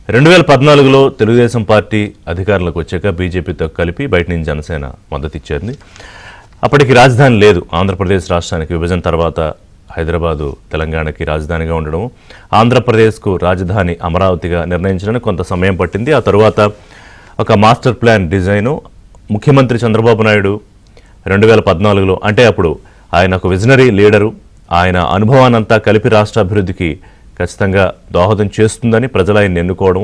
2014లో Telugu Desam party అధికారంలోకి వచ్చాక బీజేపీతో కలిపి బయట నుంచి జనసేన మద్దతు ఇచ్చేది. అప్పటికి రాజధాని లేదు. ఆంధ్రప్రదేశ్ రాష్ట్రానికి విభజన తర్వాత హైదరాబాదు తెలంగాణకి రాజధానిగా ఉండడం, ఆంధ్రప్రదేశ్కు రాజధాని అమరావతిగా నిర్ణయించడానికి కొంత సమయం పట్టింది. ఆ తరువాత ఒక మాస్టర్ ప్లాన్ డిజైను ముఖ్యమంత్రి చంద్రబాబు నాయుడు 2014లో, అంటే అప్పుడు ఆయన ఒక విజనరీ లీడరు, ఆయన అనుభవానంతా కలిపి రాష్ట్ర అభివృద్ధికి ఖచ్చితంగా దోహదం చేస్తుందని ప్రజలు ఆయన ఎన్నుకోవడం,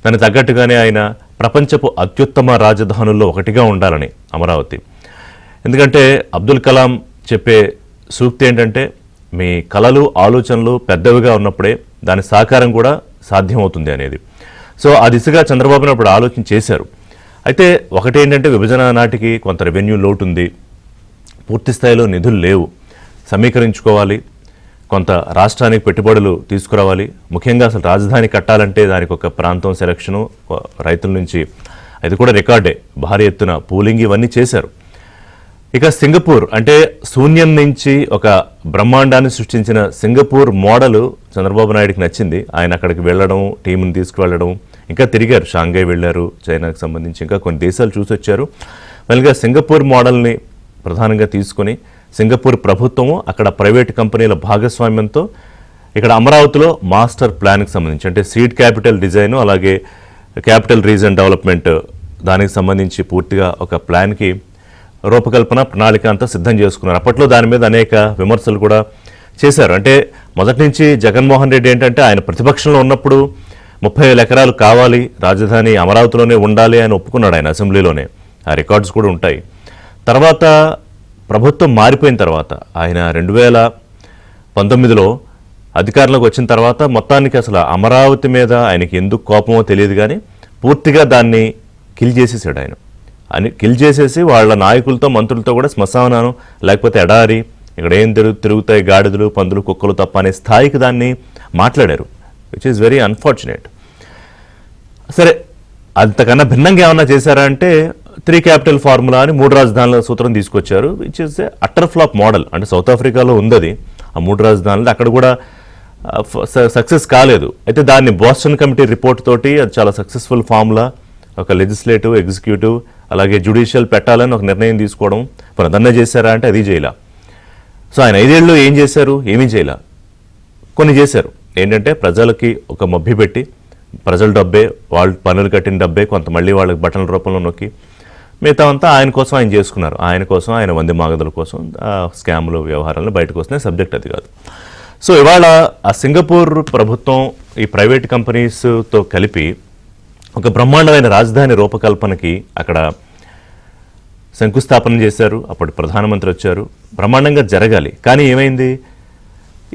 దానికి తగ్గట్టుగానే ఆయన ప్రపంచపు అత్యుత్తమ రాజధానుల్లో ఒకటిగా ఉండాలని అమరావతి. ఎందుకంటే అబ్దుల్ కలాం చెప్పే సూక్తి ఏంటంటే, మీ కలలు ఆలోచనలు పెద్దవిగా ఉన్నప్పుడే దాని సాకారం కూడా సాధ్యమవుతుంది అనేది. సో ఆ దిశగా చంద్రబాబు నాయుడు అప్పుడు ఆలోచన చేశారు. అయితే ఒకటేంటంటే, విభజన నాటికి కొంత రెవెన్యూ లోటు ఉంది, పూర్తి స్థాయిలో నిధులు లేవు, సమీకరించుకోవాలి, కొంత రాష్ట్రానికి పెట్టుబడులు తీసుకురావాలి. ముఖ్యంగా అసలు రాజధాని కట్టాలంటే దానికి ఒక ప్రాంతం సెలక్షను, రైతుల నుంచి అది కూడా రికార్డే, భారీ ఎత్తున పూలింగ్ ఇవన్నీ చేశారు. ఇక సింగపూర్ అంటే శూన్యం నుంచి ఒక బ్రహ్మాండాన్ని సృష్టించిన సింగపూర్ మోడల్ చంద్రబాబు నాయుడికి నచ్చింది. ఆయన అక్కడికి వెళ్ళడం, టీంని తీసుకువెళ్ళడం, ఇంకా తిరిగారు, షాంఘై వెళ్ళారు, చైనాకు సంబంధించి ఇంకా కొన్ని దేశాలు చూసి వచ్చారు. మళ్ళీగా సింగపూర్ మోడల్ని ప్రధానంగా తీసుకొని సింగపూర్ ప్రభుత్వము అక్కడ ప్రైవేట్ కంపెనీల భాగస్వామ్యంతో ఇక్కడ అమరావతిలో మాస్టర్ ప్లాన్కి సంబంధించి, అంటే సీడ్ క్యాపిటల్ డిజైను, అలాగే క్యాపిటల్ రీజన్ డెవలప్మెంట్, దానికి సంబంధించి పూర్తిగా ఒక ప్లాన్కి రూపకల్పన ప్రణాళిక అంతా సిద్ధం చేసుకున్నారు. అప్పట్లో దాని మీద అనేక విమర్శలు కూడా చేశారు. అంటే మొదటి నుంచి జగన్మోహన్ రెడ్డి ఏంటంటే, ఆయన ప్రతిపక్షంలో ఉన్నప్పుడు 30,000 ఎకరాలు కావాలి, రాజధాని అమరావతిలోనే ఉండాలి అని ఒప్పుకున్నాడు ఆయన అసెంబ్లీలోనే. ఆ రికార్డ్స్ కూడా ఉంటాయి. తర్వాత ప్రభుత్వం మారిపోయిన తర్వాత ఆయన 2019లో అధికారంలోకి వచ్చిన తర్వాత మొత్తానికి అసలు అమరావతి మీద ఆయనకి ఎందుకు కోపమో తెలియదు కానీ పూర్తిగా దాన్ని కిల్ చేసేసాడు ఆయన. కిల్ చేసేసి వాళ్ళ నాయకులతో మంత్రులతో కూడా శ్మశానం లేకపోతే ఎడారి, ఇక్కడ ఏం తిరుగుతాయి గాడిదలు పందులు కుక్కలు తప్ప అనే స్థాయికి దాన్ని మాట్లాడారు, విచ్ ఈజ్ వెరీ అన్ఫార్చునేట్. సరే, అంతకన్నా భిన్నంగా ఏమన్నా చేశారా అంటే 3 క్యాపిటల్ ఫార్ములా అని 3 రాజధానుల సూత్రం తీసుకొచ్చారు, which is a utter flop model. అంటే సౌత్ ఆఫ్రికాలో ఉంది ఆ 3 రాజధానులు, అక్కడ కూడా సక్సెస్ కాలేదు. అయితే దాన్ని బోస్టన్ కమిటీ రిపోర్ట్ తోటి అది చాలా సక్సెస్ఫుల్ ఫార్ములా, ఒక లెజిస్లేటివ్, ఎగ్జిక్యూటివ్ అలాగే జ్యుడిషియల్ పెట్టాలని ఒక నిర్ణయం తీసుకోవడం. మరి అదన్నా చేశారా అంటే అది చేయలా. సో ఆయన 5 ఏళ్ళు ఏం చేశారు? ఏమీ చేయలా. కొన్ని చేశారు. ఏంటంటే ప్రజలకి ఒక మభ్య పెట్టి, ప్రజల డబ్బే, వాళ్ళు పన్నులు కట్టిన డబ్బే కొంత మళ్ళీ వాళ్ళకి బటన్ల రూపంలో నొక్కి మిగతా అంతా ఆయన కోసం ఆయన చేసుకున్నారు. ఆయన కోసం, ఆయన వంది మాగదుల కోసం, స్కాములు వ్యవహారాలను బయటకు వస్తున్నాయి, సబ్జెక్ట్ అది కాదు. సో ఇవాళ ఆ సింగపూర్ ప్రభుత్వం ఈ ప్రైవేట్ కంపెనీస్తో కలిపి ఒక బ్రహ్మాండమైన రాజధాని రూపకల్పనకి అక్కడ శంకుస్థాపన చేశారు. అప్పటి ప్రధానమంత్రి వచ్చారు, బ్రహ్మాండంగా జరగాలి. కానీ ఏమైంది?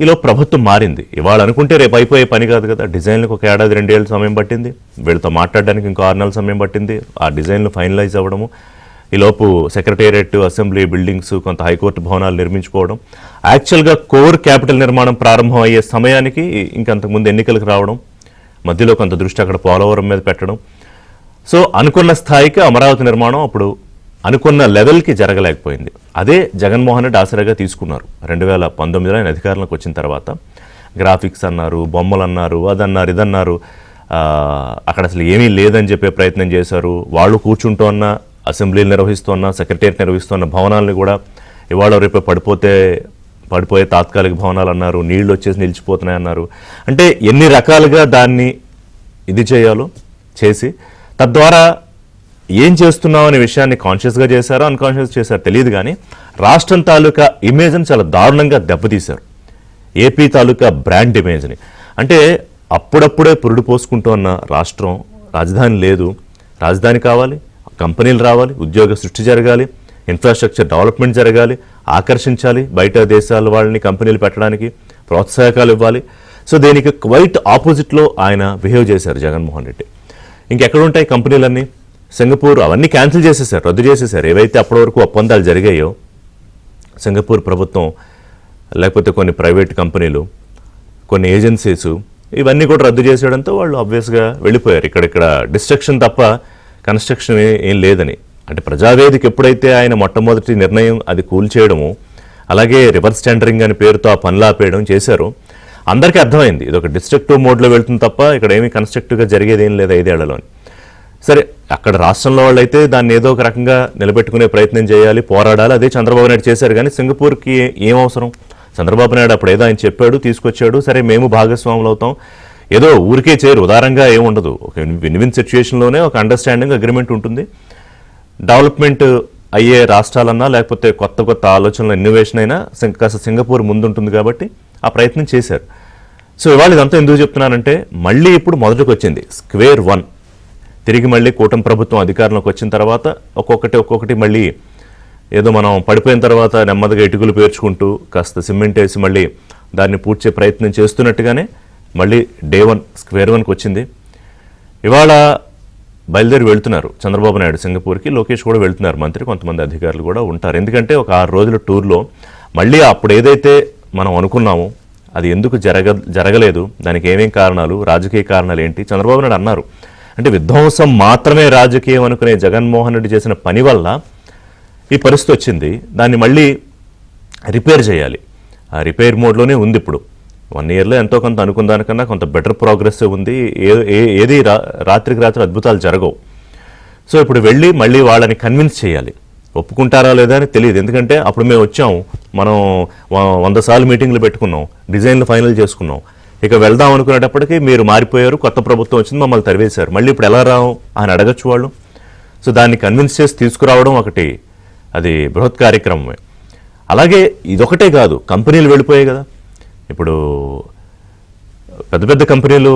ఈలో ప్రభుత్వం మారింది. ఇవాళ అనుకుంటే రేపు అయిపోయే పని కాదు కదా. డిజైన్లకు ఒక 1.5-2 ఏళ్ళు సమయం పట్టింది, వీళ్ళతో మాట్లాడడానికి ఇంకో 6 నెలల సమయం పట్టింది, ఆ డిజైన్లు ఫైనలైజ్ అవ్వడము, ఈలోపు సెక్రటేరియట్, అసెంబ్లీ బిల్డింగ్స్, కొంత హైకోర్టు భవనాలు నిర్మించుకోవడం, యాక్చువల్గా కోర్ క్యాపిటల్ నిర్మాణం ప్రారంభం అయ్యే సమయానికి ఇంకంతకుముందు ఎన్నికలకు రావడం, మధ్యలో కొంత దృష్టి అక్కడ పోలవరం మీద పెట్టడం. సో అనుకున్న స్థాయికి అమరావతి నిర్మాణం అప్పుడు అనుకున్న లెవెల్కి జరగలేకపోయింది. అదే జగన్మోహన్ రెడ్డి ఆసరాగా తీసుకున్నారు. 2019లో ఆయన అధికారంలోకి వచ్చిన తర్వాత గ్రాఫిక్స్ అన్నారు, బొమ్మలు అన్నారు, అదన్నారు, ఇదన్నారు, అక్కడ అసలు ఏమీ లేదని చెప్పే ప్రయత్నం చేశారు. వాళ్ళు కూర్చుంటోన్న, అసెంబ్లీలు నిర్వహిస్తున్న, సెక్రటేరియట్ నిర్వహిస్తున్న భవనాలను కూడా ఇవాళ రేపు పడిపోయే తాత్కాలిక భవనాలు అన్నారు, నీళ్లు వచ్చేసి నిలిచిపోతున్నాయి అన్నారు. అంటే ఎన్ని రకాలుగా దాన్ని ఇది చేయాలో చేసి, తద్వారా ఏం చేస్తున్నాం అనే విషయాన్ని కాన్షియస్గా చేశారో అన్కాన్షియస్ చేశారో తెలియదు కానీ రాష్ట్రం తాలూకా ఇమేజ్ని చాలా దారుణంగా దెబ్బతీశారు. ఏపీ తాలూకా బ్రాండ్ ఇమేజ్ని. అంటే అప్పుడప్పుడే పురుడు పోసుకుంటూ ఉన్న రాష్ట్రం, రాజధాని లేదు, రాజధాని కావాలి, కంపెనీలు రావాలి, ఉద్యోగ సృష్టి జరగాలి, ఇన్ఫ్రాస్ట్రక్చర్ డెవలప్మెంట్ జరగాలి, ఆకర్షించాలి, బయట దేశాల వాళ్ళని కంపెనీలు పెట్టడానికి ప్రోత్సాహకాలు ఇవ్వాలి. సో దీనికి క్వైట్ ఆపోజిట్లో ఆయన బిహేవ్ చేశారు జగన్మోహన్ రెడ్డి. ఇంకెక్కడుంటాయి కంపెనీలన్నీ? సింగపూర్ అవన్నీ క్యాన్సిల్ చేసేసారు, రద్దు చేసేసారు. ఏవైతే అప్పటి వరకు ఒప్పందాలు జరిగాయో సింగపూర్ ప్రభుత్వం, లేకపోతే కొన్ని ప్రైవేట్ కంపెనీలు, కొన్ని ఏజెన్సీస్, ఇవన్నీ కూడా రద్దు చేసేయడంతో వాళ్ళు ఆబ్వియస్గా వెళ్ళిపోయారు. ఇక్కడ డిస్ట్రక్షన్ తప్ప కన్స్ట్రక్షన్ ఏం లేదని. అంటే ప్రజావేదిక ఎప్పుడైతే ఆయన మొట్టమొదటి నిర్ణయం అది కూల్చేయడము, అలాగే రివర్స్ టెండరింగ్ అనే పేరుతో ఆ పనులు ఆపేయడం చేశారో, అందరికీ అర్థమైంది ఇది ఒక డిస్ట్రక్టివ్ మోడ్లో వెళ్తుంది తప్ప ఇక్కడ ఏమీ కన్స్ట్రక్టివ్గా జరిగేది ఏం లేదు 5 ఏళ్లలోని. సరే అక్కడ రాష్ట్రంలో వాళ్ళు అయితే దాన్ని ఏదో ఒక రకంగా నిలబెట్టుకునే ప్రయత్నం చేయాలి, పోరాడాలి. అదే చంద్రబాబు నాయుడు చేశారు. కానీ సింగపూర్కి ఏం అవసరం? చంద్రబాబు నాయుడు అప్పుడు ఏదో ఆయన చెప్పాడు, తీసుకొచ్చాడు. సరే మేము భాగస్వాములు అవుతాం, ఏదో ఊరికే చేయరు, ఉదారంగా ఏముండదు. ఒక విన్ సిచ్యుయేషన్లోనే ఒక అండర్స్టాండింగ్ అగ్రిమెంట్ ఉంటుంది. డెవలప్మెంట్ అయ్యే రాష్ట్రాలన్నా లేకపోతే కొత్త కొత్త ఆలోచనలు ఇన్నోవేషన్ అయినా కాస్త సింగపూర్ ముందుంటుంది కాబట్టి ఆ ప్రయత్నం చేశారు. సో ఇవాళ ఇదంతా ఎందుకు చెప్తున్నానంటే మళ్ళీ ఇప్పుడు మొదటికి వచ్చింది స్క్వేర్ వన్. తిరిగి మళ్ళీ కూటమి ప్రభుత్వం అధికారంలోకి వచ్చిన తర్వాత ఒక్కొక్కటి మళ్ళీ ఏదో మనం పడిపోయిన తర్వాత నెమ్మదిగా ఇటుకలు పేర్చుకుంటూ కాస్త సిమెంట్ వేసి మళ్ళీ దాన్ని పూడ్చే ప్రయత్నం చేస్తున్నట్టుగానే మళ్ళీ డే 1 స్క్వేర్ 1కి వచ్చింది. ఇవాళ బయలుదేరి వెళ్తున్నారు చంద్రబాబు నాయుడు సింగపూర్కి, లోకేష్ కూడా వెళ్తున్నారు, మంత్రి కొంతమంది అధికారులు కూడా ఉంటారు. ఎందుకంటే ఒక 6 రోజుల టూర్లో మళ్ళీ అప్పుడు ఏదైతే మనం అనుకున్నామో అది ఎందుకు జరగలేదు, దానికి ఏమేం కారణాలు, రాజకీయ కారణాలు ఏంటి. చంద్రబాబు నాయుడు అన్నారు అంటే విధ్వంసం మాత్రమే రాజకీయం అనుకునే జగన్మోహన్ రెడ్డి చేసిన పని వల్ల ఈ పరిస్థితి వచ్చింది, దాన్ని మళ్ళీ రిపేర్ చేయాలి. ఆ రిపేర్ మోడ్లోనే ఉంది ఇప్పుడు. 1 ఇయర్లో ఎంతో కొంత అనుకున్న దానికన్నా కొంత బెటర్ ప్రోగ్రెస్ ఉంది. ఏది రాత్రికి రాత్రి అద్భుతాలు జరగవు. సో ఇప్పుడు వెళ్ళి మళ్ళీ వాళ్ళని కన్విన్స్ చేయాలి. ఒప్పుకుంటారా లేదా అని తెలియదు. ఎందుకంటే అప్పుడు మేము వచ్చాము, మనం 100 సార్లు మీటింగ్లు పెట్టుకున్నాం, డిజైన్లు ఫైనల్ చేసుకున్నాం. ఇక వెళ్దాం అనుకునేటప్పటికీ మీరు మారిపోయారు, కొత్త ప్రభుత్వం వచ్చింది, మమ్మల్ని తరివేశారు. మళ్ళీ ఇప్పుడు ఎలా రావు అని అడగచ్చు వాళ్ళు. సో దాన్ని కన్విన్స్ చేసి తీసుకురావడం ఒకటి, అది బృహత్ కార్యక్రమమే. అలాగే ఇదొకటే కాదు, కంపెనీలు వెళ్ళిపోయాయి కదా. ఇప్పుడు పెద్ద పెద్ద కంపెనీలు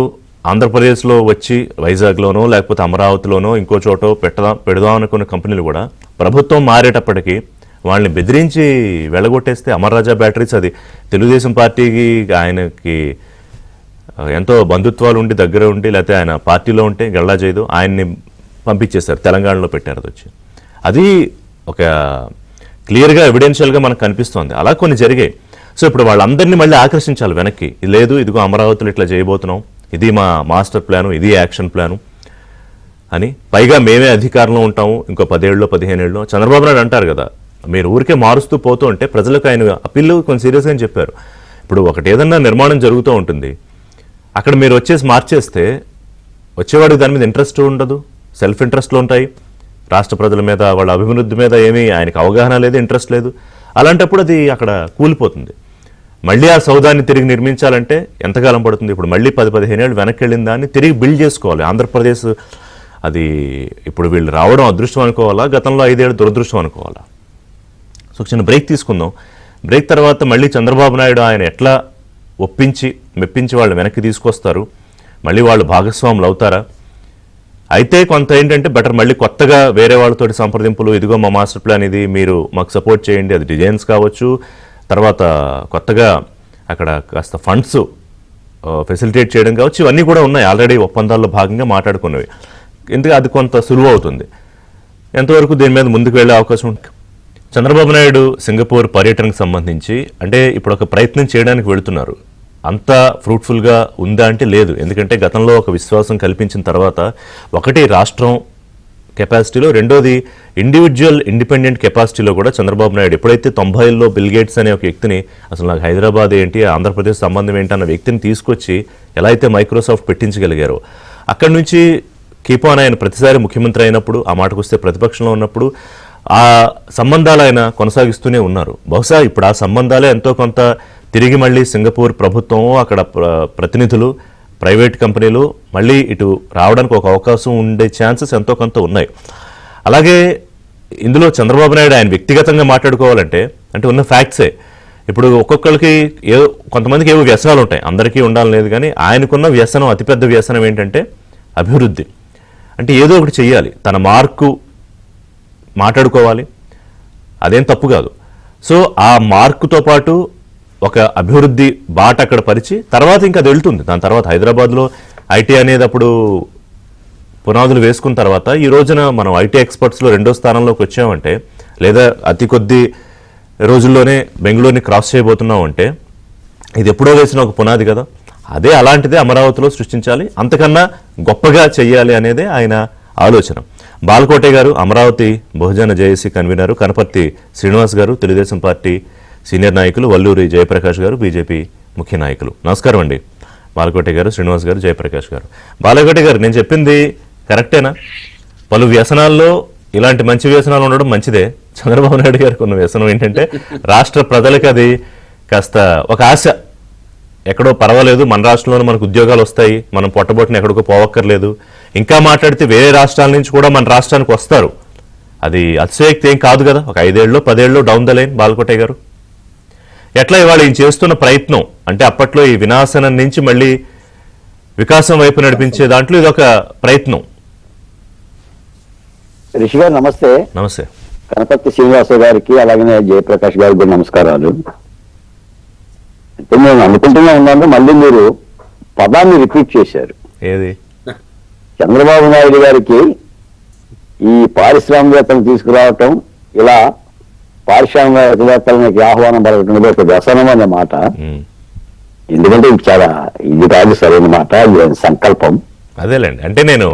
ఆంధ్రప్రదేశ్లో వచ్చి వైజాగ్లోనో లేకపోతే అమరావతిలోనో ఇంకో చోటో పెడదాం అనుకున్న కంపెనీలు కూడా ప్రభుత్వం మారేటప్పటికీ వాళ్ళని బెదిరించి వెళ్ళగొట్టేస్తే, అమర్ రాజా బ్యాటరీస్ అది తెలుగుదేశం పార్టీకి ఆయనకి ఎంతో బంధుత్వాలు ఉండి దగ్గర ఉండి లేకపోతే ఆయన పార్టీలో ఉంటే గల్లా చేయదు, ఆయన్ని పంపించేశారు, తెలంగాణలో పెట్టారు. అది వచ్చి అది ఒక క్లియర్గా ఎవిడెన్షియల్గా మనకు కనిపిస్తోంది. అలా కొన్ని జరిగాయి. సో ఇప్పుడు వాళ్ళందరినీ మళ్ళీ ఆకర్షించాలి వెనక్కి. ఇది లేదు, ఇదిగో అమరావతిలో ఇట్లా చేయబోతున్నాం, ఇది మా మాస్టర్ ప్లాను, ఇది యాక్షన్ ప్లాను అని. పైగా మేమే అధికారంలో ఉంటాము ఇంకో 10 ఏళ్ళలో 15 ఏళ్ళలో. చంద్రబాబు నాయుడు అంటారు కదా, మీరు ఊరికే మారుస్తూ పోతూ ఉంటే ప్రజలకు ఆయన అప్పీల్ కొంచెం సీరియస్గా చెప్పారు. ఇప్పుడు ఒకటి ఏదన్నా నిర్మాణం జరుగుతూ ఉంటుంది, అక్కడ మీరు వచ్చేసి మార్చేస్తే వచ్చేవాడికి దాని మీద ఇంట్రెస్ట్ ఉండదు, సెల్ఫ్ ఇంట్రెస్ట్లు ఉంటాయి. రాష్ట్ర ప్రజల మీద, వాళ్ళ అభివృద్ధి మీద ఏమీ ఆయనకు అవగాహన లేదు, ఇంట్రెస్ట్ లేదు. అలాంటప్పుడు అది అక్కడ కూలిపోతుంది. మళ్ళీ ఆ సౌదాన్ని తిరిగి నిర్మించాలంటే ఎంతకాలం పడుతుంది? ఇప్పుడు మళ్ళీ 10-15 ఏళ్ళు వెనక్కి వెళ్ళిన దాన్ని తిరిగి బిల్డ్ చేసుకోవాలి. ఆంధ్రప్రదేశ్ అది ఇప్పుడు వీళ్ళు రావడం అదృష్టం అనుకోవాలా, గతంలో 5 ఏళ్ళు దురదృష్టం అనుకోవాలా? సో చిన్న బ్రేక్ తీసుకుందాం. బ్రేక్ తర్వాత మళ్ళీ చంద్రబాబు నాయుడు ఆయన ఎట్లా మెప్పించి వాళ్ళు వెనక్కి తీసుకొస్తారు, మళ్ళీ వాళ్ళు భాగస్వాములు అవుతారా? అయితే కొంత ఏంటంటే బెటర్ మళ్ళీ కొత్తగా వేరే వాళ్ళతోటి సంప్రదింపులు, ఇదిగో మా మాస్టర్ ప్లాన్ ఇది, మీరు మాకు సపోర్ట్ చేయండి, అది డిజైన్స్ కావచ్చు, తర్వాత కొత్తగా అక్కడ కాస్త ఫండ్స్ ఫెసిలిటేట్ చేయడం కావచ్చు, ఇవన్నీ కూడా ఉన్నాయి ఆల్రెడీ ఒప్పందాల్లో భాగంగా మాట్లాడుకున్నవి. ఎందుకంటే అది కొంత సులువు అవుతుంది. ఎంతవరకు దీని మీద ముందుకు వెళ్ళే అవకాశం ఉంటుంది? చంద్రబాబు నాయుడు సింగపూర్ పర్యటనకు సంబంధించి అంటే ఇప్పుడు ఒక ప్రయత్నం చేయడానికి వెళుతున్నారు. అంత ఫ్రూట్ఫుల్గా ఉందా అంటే లేదు. ఎందుకంటే గతంలో ఒక విశ్వాసం కల్పించిన తర్వాత ఒకటి రాష్ట్రం కెపాసిటీలో, రెండోది ఇండివిజువల్ ఇండిపెండెంట్ కెపాసిటీలో కూడా చంద్రబాబు నాయుడు ఎప్పుడైతే 90ల్లో బిల్ గేట్స్ అనే ఒక వ్యక్తిని, అసలు నాకు హైదరాబాద్ ఏంటి, ఆంధ్రప్రదేశ్ సంబంధం ఏంటి అన్న వ్యక్తిని తీసుకొచ్చి ఎలా అయితే మైక్రోసాఫ్ట్ పెట్టించగలిగారో, అక్కడి నుంచి కీప్ ఆన్ ఆయన ప్రతిసారి ముఖ్యమంత్రి అయినప్పుడు, ఆ మాటకు వస్తే ప్రతిపక్షంలో ఉన్నప్పుడు ఆ సంబంధాలు ఆయన కొనసాగిస్తూనే ఉన్నారు. బహుశా ఇప్పుడు ఆ సంబంధాలే ఎంతో కొంత తిరిగి మళ్ళీ సింగపూర్ ప్రభుత్వం, అక్కడ ప్రతినిధులు, ప్రైవేట్ కంపెనీలు మళ్ళీ ఇటు రావడానికి ఒక అవకాశం ఉండే ఛాన్సెస్ ఎంతో కొంత ఉన్నాయి. అలాగే ఇందులో చంద్రబాబు నాయుడు ఆయన వ్యక్తిగతంగా మాట్లాడుకోవాలంటే అంటే ఉన్న ఫ్యాక్ట్సే. ఇప్పుడు ఒక్కొక్కరికి కొంతమందికి ఏవో వ్యసనాలు ఉంటాయి, అందరికీ ఉండాలని లేదు. కానీ ఆయనకున్న వ్యసనం, అతిపెద్ద వ్యసనం ఏంటంటే అభివృద్ధి. అంటే ఏదో ఒకటి చెయ్యాలి, తన మార్కు మాట్లాడుకోవాలి, అదేం తప్పు కాదు. సో ఆ మార్కుతో పాటు ఒక అభివృద్ధి బాట అక్కడ పరిచి తర్వాత ఇంకా అది వెళ్తుంది. దాని తర్వాత హైదరాబాద్లో ఐటీ అనేది అప్పుడు పునాదులు వేసుకున్న తర్వాత ఈ రోజున మనం ఐటీ ఎక్స్పర్ట్స్లో 2వ స్థానంలోకి వచ్చామంటే, లేదా అతి కొద్ది రోజుల్లోనే బెంగళూరుని క్రాస్ చేయబోతున్నాం అంటే ఇది ఎప్పుడో వేసిన ఒక పునాది కదా. అదే అలాంటిదే అమరావతిలో సృష్టించాలి, అంతకన్నా గొప్పగా చెయ్యాలి అనేదే ఆయన ఆలోచన. బాలకోటే గారు అమరావతి బహుజన జేఏసీ కన్వీనరు, కనపర్తి శ్రీనివాస్ గారు తెలుగుదేశం పార్టీ సీనియర్ నాయకులు, వల్లూరి జయప్రకాష్ గారు బీజేపీ ముఖ్య నాయకులు. నమస్కారం అండి. బాలకోటి గారు, శ్రీనివాస్ గారు, జయప్రకాష్ గారు. బాలకోటి గారు, నేను చెప్పింది కరెక్టేనా? పలు వ్యసనాల్లో ఇలాంటి మంచి వ్యసనాలు ఉండడం మంచిదే. చంద్రబాబు నాయుడు గారికి ఉన్న వ్యసనం ఏంటంటే రాష్ట్ర ప్రజలకు అది కాస్త ఒక ఆశ, ఎక్కడో పర్వాలేదు మన రాష్ట్రంలోనే మనకు ఉద్యోగాలు వస్తాయి, మనం పొట్టబొట్టుని ఎక్కడికో పోవక్కర్లేదు, ఇంకా మాట్లాడితే వేరే రాష్ట్రాల నుంచి కూడా మన రాష్ట్రానికి వస్తారు, అది అతిశయోక్తి ఏం కాదు కదా. ఒక 5 ఏళ్ళు 10 ఏళ్ళు డౌన్ ద లైన్ బాలకోటే గారు ఎట్లా ఇవాళ ఈయన చేస్తున్న ప్రయత్నం అంటే అప్పట్లో ఈ వినాశనం నుంచి మళ్ళీ వికాసం వైపు నడిపించే దాంట్లో ఇది ఒక ప్రయత్నం. రిషి గారు నమస్తే. నమస్తే. కనపర్తి శ్రీనివాస గారికి అలాగనే జయప్రకాష్ గారికి కూడా నమస్కారాలు. అయితే నేను అనుకుంటూనే ఉన్నాను, మళ్ళీ మీరు పదాన్ని రిపీట్ చేశారు. ఏది? చంద్రబాబు నాయుడు గారికి ఈ పారిశ్రామికవేత్తలు తీసుకురావటం, ఇలా పారిశ్రామికవేత్తలకి ఆహ్వానం పలకటం ఒక వ్యసనం అనే మాట. ఎందుకంటే ఇది చాలా ఇది కాదు సరైన మాట, ఇది సంకల్పం. అదేలేండి, అంటే నేను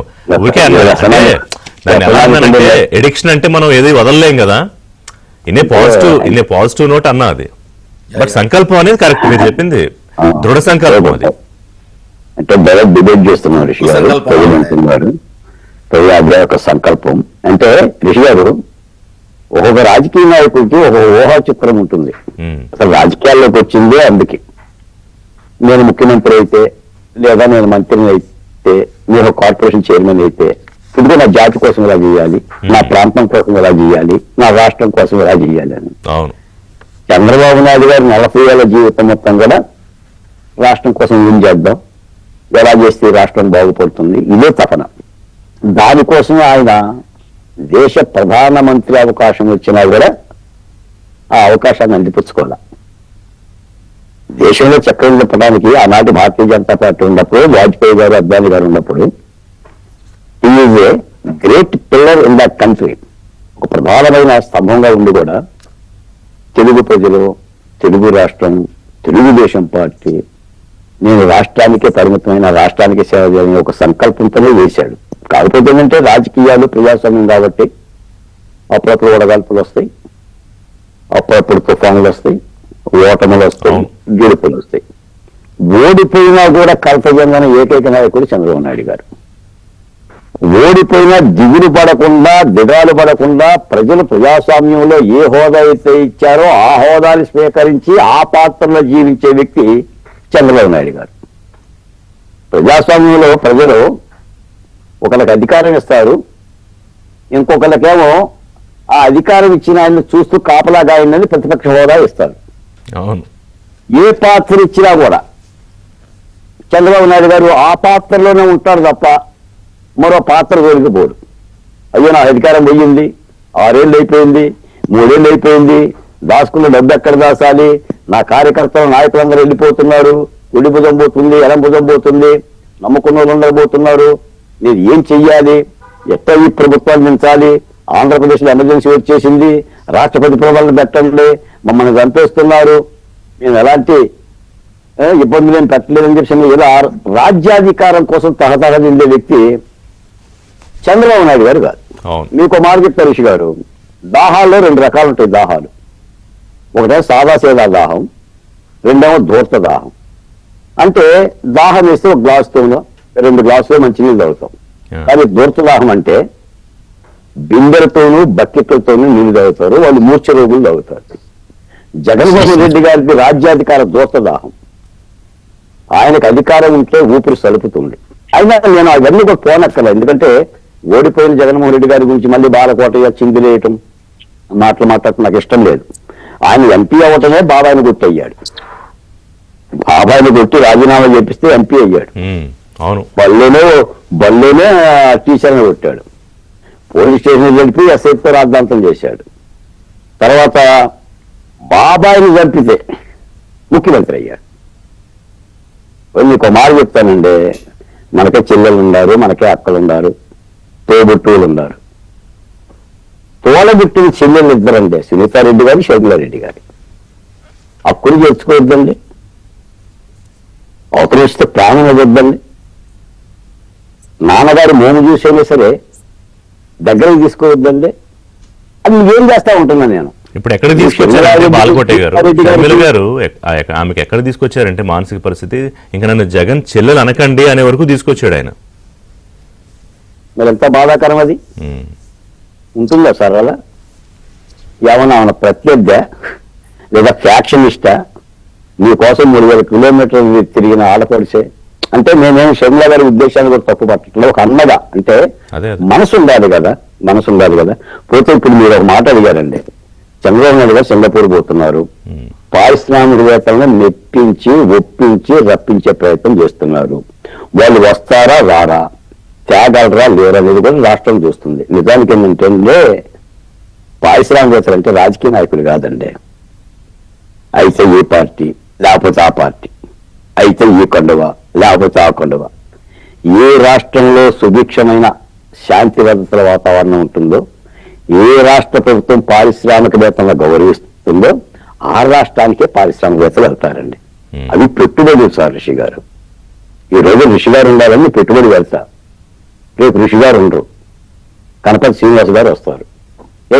ఊరికే ఎడిక్షన్ అంటే మనం ఏది వదలలేం కదా. ఇన్నే పాజిటివ్ నోట్ అన్నా అది. బట్ సంకల్పం అనేది కరెక్ట్, మీరు చెప్పింది దృఢ సంకల్పం. అది అంటే డైరెక్ట్ డిబేట్ చేస్తున్నారు రిషి గారు, అంటున్నారు ఒక సంకల్పం. అంటే రిషి గారు, ఒక్కొక్క రాజకీయ నాయకుడికి ఒక ఊహా చిత్రం ఉంటుంది. అసలు రాజకీయాల్లోకి వచ్చిందే అందుకే. నేను ముఖ్యమంత్రి అయితే, లేదా నేను మంత్రిని అయితే, నేను కార్పొరేషన్ చైర్మన్ అయితే, ఇప్పుడు నా జాతి కోసం ఎలా చేయాలి, నా ప్రాంతం కోసం ఎలా చేయాలి, నా రాష్ట్రం కోసం ఎలా చేయాలి అని. చంద్రబాబు నాయుడు గారు 40 ఏళ్ల జీవితం మొత్తం కూడా రాష్ట్రం కోసం ఏం చేద్దాం, ఎలా చేస్తే రాష్ట్రం బాగుపడుతుంది, ఇదే తపన. దానికోసం ఆయన దేశ ప్రధానమంత్రి అవకాశం వచ్చినా కూడా ఆ అవకాశాన్ని అందిపుచ్చుకోవాలి. దేశంలో చక్రం తిప్పడానికి ఆనాటి భారతీయ జనతా పార్టీ ఉన్నప్పుడు, వాజ్పేయి గారు, అద్వానీ గారు ఉన్నప్పుడు, is a great pillar in that country. ఒక ప్రధానమైన స్తంభంగా ఉండి కూడా తెలుగు ప్రజలు, తెలుగు రాష్ట్రం, తెలుగుదేశం పార్టీ, నేను రాష్ట్రానికే పరిమితమైన, రాష్ట్రానికి సేవ చేయాలని ఒక సంకల్పంతోనే వేశాడు. కాకపోతే ఏంటంటే రాజకీయాలు ప్రజాస్వామ్యం కాబట్టి అప్పుడప్పుడు వడగాల్పులు వస్తాయి, అప్పుడప్పుడు తుఫానులు వస్తాయి, ఓటములు వస్తాయి, గెలుపులు వస్తాయి. ఓడిపోయినా కూడా కర్తవ్యంగా ఏకైక నాయకుడు చంద్రబాబు నాయుడు గారు. ఓడిపోయినా దిగులు పడకుండా, దిగాలు పడకుండా, ప్రజలు ప్రజాస్వామ్యంలో ఏ హోదా అయితే ఇచ్చారో ఆ హోదాని స్వీకరించి ఆ పాత్రలో జీవించే వ్యక్తి చంద్రబాబు నాయుడు గారు. ప్రజాస్వామ్యంలో ప్రజలు ఒకరికి అధికారం ఇస్తారు, ఇంకొకరికేమో ఆ అధికారం ఇచ్చిన ఆయన చూస్తూ కాపలాగా ఆయనని ప్రతిపక్ష హోదా ఇస్తారు. ఏ పాత్ర ఇచ్చినా కూడా చంద్రబాబు నాయుడు గారు ఆ పాత్రలోనే ఉంటారు తప్ప మరో పాత్ర దొరికిపోడు. అయ్యో నా అధికారం పోయింది, 6 ఏళ్ళు అయిపోయింది, 3 ఏళ్ళు అయిపోయింది, దాచుకున్న డబ్బు ఎక్కడ దాచాలి, నా కార్యకర్తలు నాయకులందరూ వెళ్ళిపోతున్నారు, కుడి భుజం పోతుంది, ఎడం భుజం పోతుంది, నమ్ముకున్న వాళ్ళందరూ పోతున్నారు, నేను ఏం చెయ్యాలి, ఎట్లా ఈ ప్రభుత్వాన్ని పెంచాలి, ఆంధ్రప్రదేశ్లో ఎమర్జెన్సీ వచ్చేసింది, రాష్ట్రపతి ప్రజలను పెట్టండి, మమ్మల్ని చంపేస్తున్నారు, నేను ఎలాంటి ఇబ్బందులు ఏం పెట్టలేదని చెప్పి ఏదో రాజ్యాధికారం కోసం తహతహదిండే వ్యక్తి చంద్రబాబు నాయుడు గారు కాదు. మీకు మాట చెప్తారు రిషి గారు, దాహాల్లో 2 రకాలు ఉంటాయి. దాహాలు ఒకటేమో సాదాసేదా దాహం, రెండేమో ధూర్త దాహం. అంటే దాహం వేస్తే ఒక గ్లాసుతోనో 2 గ్లాసులో మంచినీళ్ళు తాగుతాం. కానీ ధూర్త దాహం అంటే బిందెలతోనూ బకెట్లతోనూ నీళ్లు తాగుతారు, వాళ్ళు మూర్ఛ రోగులు తాగుతారు. జగన్మోహన్ రెడ్డి గారికి రాజ్యాధికార ధూర్త దాహం. ఆయనకు అధికారం ఉంటే ఊపిరి సలుపుతుంది. అయినా నేను అవన్నీ కూడా పోనక్కర్లేదు, ఎందుకంటే ఓడిపోయిన జగన్మోహన్ రెడ్డి గారి గురించి మళ్ళీ బాలకోటయ్య చిందులేయటం మాట్లాడటం నాకు ఇష్టం లేదు. ఆయన ఎంపీ అవ్వటమే బాబాయిని కొట్టి అయ్యాడు. బాబాయిని కొట్టి రాజీనామా చేపిస్తే ఎంపీ అయ్యాడు. బళ్ళోనే టీచర్ని కొట్టాడు. పోలీస్ స్టేషన్ జరిపి ఎస్ఐతో రాద్ధాంతం చేశాడు. తర్వాత బాబాయిని చంపితే ముఖ్యమంత్రి అయ్యాడు. మీకు మాట చెప్తానండి, మనకే చెల్లెలు ఉన్నారు, మనకే అక్కలు ఉన్నారు, తోబుట్టువులు ఉన్నారు. తోలబుట్టిన చెల్లెలు 2 అండి, సునీతారెడ్డి గారి, షర్మిలారెడ్డి గారి. అక్కుని చేర్చుకోవద్దండి, అవతరిస్తే ప్రాణం ఇవ్వద్దండి. నాన్నగారు మోము చూసైనా సరే దగ్గరకు తీసుకోవద్దండి. అది ఏం చేస్తా ఉంటున్నా నేను. ఇప్పుడు ఎక్కడ తీసుకొచ్చారంటే షర్మిల బాలకోటే గారు, రెడ్డి గారికి- షర్మిల గారు ఆమెకి ఎక్కడ తీసుకొచ్చారంటే మానసిక పరిస్థితి, ఇంకా నన్ను జగన్ చెల్లెలు అనకండి అనే వరకు తీసుకొచ్చాడు ఆయన. మరి ఎంత బాధాకరం అది ఉమ్. ఉంటుందా సార్ అలా? ఏమన్నా ఆమె ప్రత్యర్థ లేదా ఫ్యాక్షనిస్టా? మీకోసం 3000 కిలోమీటర్లు తిరిగిన ఆడపడిసే అంటే నేనేం షర్మిల గారి ఉద్దేశాన్ని కూడా తప్పు పట్టట్లేదు. ఒక అన్నగా అంటే అదే అదే. మనసు ఉండాలి కదా, మనసు ఉండాలి కదా. పోతే ఇప్పుడు మీరు ఒక మాట అడిగారండి, చంద్రబాబు నాయుడు గారు సింగపూర్ పోతున్నారు, పారిశ్రామికవేత్తలను మెప్పించి ఒప్పించి రప్పించే ప్రయత్నం చేస్తున్నారు. వాళ్ళు వస్తారా రారా, తేగలరా లేరా అనేది కూడా రాష్ట్రం చూస్తుంది. నిజానికి ఏంటంటే పారిశ్రామికవేత్తలు అంటే రాజకీయ నాయకులు కాదండి. అయితే ఈ పార్టీ లేకపోతే ఆ పార్టీ, అయితే ఈ కొండవ లేకపోతే ఆ కొండవ. ఏ రాష్ట్రంలో సుభిక్షమైన శాంతి భద్రతల వాతావరణం ఉంటుందో, ఏ రాష్ట్ర ప్రభుత్వం పారిశ్రామికవేత్తలను గౌరవిస్తుందో ఆ రాష్ట్రానికే పారిశ్రామికవేత్తలు వెళ్తారండి. అవి పెట్టుబడులు సార్ రిషి గారు. ఈ రోజు రిషి గారు ఉండాలని పెట్టుబడి వెళ్తా, రేపు రిషి గారు ఉండరు, కనపతి శ్రీనివాస్ గారు వస్తారు,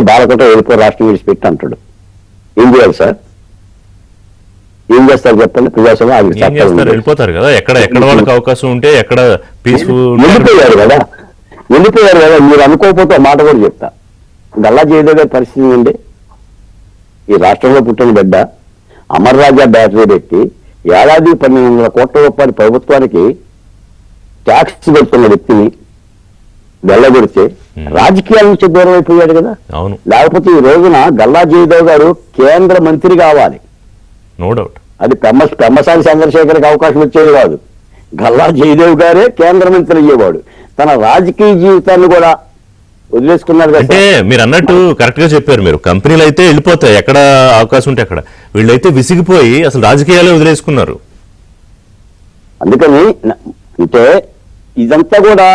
బాలకోట వెళ్ళిపో రాష్ట్రం విడిచిపెట్టి అంటాడు. ఏం చేయాలి సార్? ఏం చేస్తారు చెప్పండి? ప్రజాస్వామ్యం ఏం చేస్తారు? ఆగి వెళ్ళిపోతారు కదా, ఎక్కడ వాళ్ళకి అవకాశం ఉంటే, ఎక్కడ పీస్ఫుల్. వెళ్ళిపోయారు కదా. మీరు అనుకోకపోతే మాట కూడా చెప్తా. గల్లా జయదేవ్ గారి పరిస్థితి ఏంటి? ఈ రాష్ట్రంలో పుట్టిన బిడ్డ అమర్ రాజా బ్యాటరీ పెట్టి ఏడాది 1200 కోట్ల రూపాయల ప్రభుత్వానికి ట్యాక్స్ పెడుతున్న వ్యక్తిని వెళ్ళగొడితే రాజకీయాల నుంచి దూరం అయిపోయాడు కదా. అవును, లేకపోతే ఈ రోజున గల్లా జయదేవ్ గారు కేంద్ర మంత్రి కావాలి. No doubt. అది పెమ్మసాని చంద్రశేఖర్కి అవకాశం వచ్చేది కాదు. గల్లా జయదేవ్ గారే కేంద్ర మంత్రి అయ్యేవాడు. తన రాజకీయ జీవితాన్ని కూడా వదిలేసుకున్నారు కదా. అంటే మీరు అన్నట్టు కరెక్ట్ గా చెప్పారు. మీరు కంపెనీలు అయితే వెళ్ళిపోతాయి ఎక్కడ అవకాశం ఉంటే అక్కడ, వీళ్ళైతే విసిగిపోయి అసలు రాజకీయాలే వదిలేసుకున్నారు. అందుకని అంటే ఇదంతా కూడా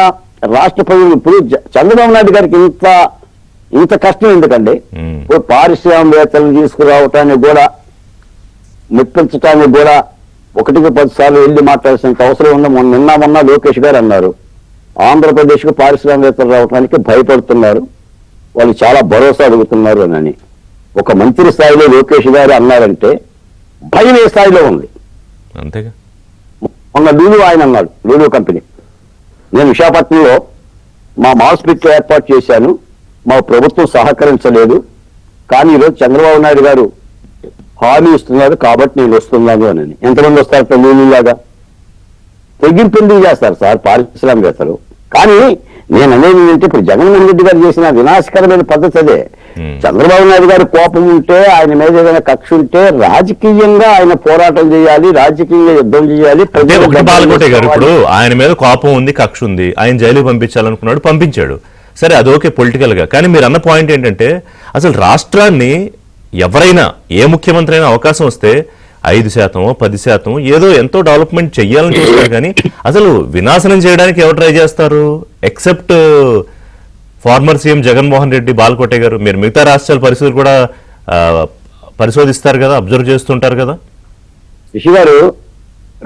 రాష్ట్ర ప్రజలు ఇప్పుడు చంద్రబాబు నాయుడు గారికి ఇంత కష్టం ఎందుకండి? ఇప్పుడు పారిశ్రామికవేత్తలను తీసుకురావటానికి కూడా, మెప్పించడానికి కూడా 1కి 10 సార్లు వెళ్ళి మాట్లాడాల్సినంత అవసరం ఉంది. మొన్న లోకేష్ గారు అన్నారు, ఆంధ్రప్రదేశ్కు పారిశ్రామికవేత్తలు రావడానికి భయపడుతున్నారు, వాళ్ళు చాలా భరోసా అడుగుతున్నారు అని. ఒక మంత్రి స్థాయిలో లోకేష్ గారు అన్నారంటే భయం ఏ స్థాయిలో ఉంది? అంతేగా. మొన్న లూలు ఆయన అన్నాడు, లూలు కంపెనీ, నేను విశాఖపట్నంలో మా మాస్పిట్లు ఏర్పాటు చేశాను, మా ప్రభుత్వం సహకరించలేదు, కానీ ఈరోజు చంద్రబాబు నాయుడు గారు హామీ ఇస్తున్నారు కాబట్టి నేను వస్తున్నాను అని. ఎంతమంది వస్తారు లూలులాగా? తెగింపు ఎందుకు చేస్తారు సార్ పారిశ్రామికవేత్తలు? కానీ నేను అనేది ఏంటంటే ఇప్పుడు జగన్మోహన్ రెడ్డి గారు చేసిన వినాశకరమైన పద్ధతి అదే. చంద్రబాబు నాయుడు గారు కోపం ఉంటే, ఆయన మీద ఏదైనా కక్ష ఉంటే రాజకీయంగా ఆయన పోరాటం చేయాలి, రాజకీయంగా యుద్ధం చేయాలి. బాలకోటే గారు ఇప్పుడు ఆయన మీద కోపం ఉంది, కక్ష ఉంది, ఆయన జైలుకి పంపించాలనుకున్నాడు, పంపించాడు, సరే అదొకే పొలిటికల్ గా. కానీ మీరు అన్న పాయింట్ ఏంటంటే అసలు రాష్ట్రాన్ని ఎవరైనా, ఏ ముఖ్యమంత్రి అయినా అవకాశం వస్తే 5%, 10% ఏదో ఎంతో డెవలప్మెంట్ చెయ్యాలని చూస్తారు, కానీ అసలు వినాశనం చేయడానికి ఎవరు ట్రై చేస్తారు? Except former CM Jaganmohan Reddy, Balakote గారు. మీరు మిగతా రాష్ట్రాల పరిస్థితులు కూడా పరిశోధిస్తారు కదా, అబ్జర్వ్ చేస్తుంటారు కదా. రిషి గారు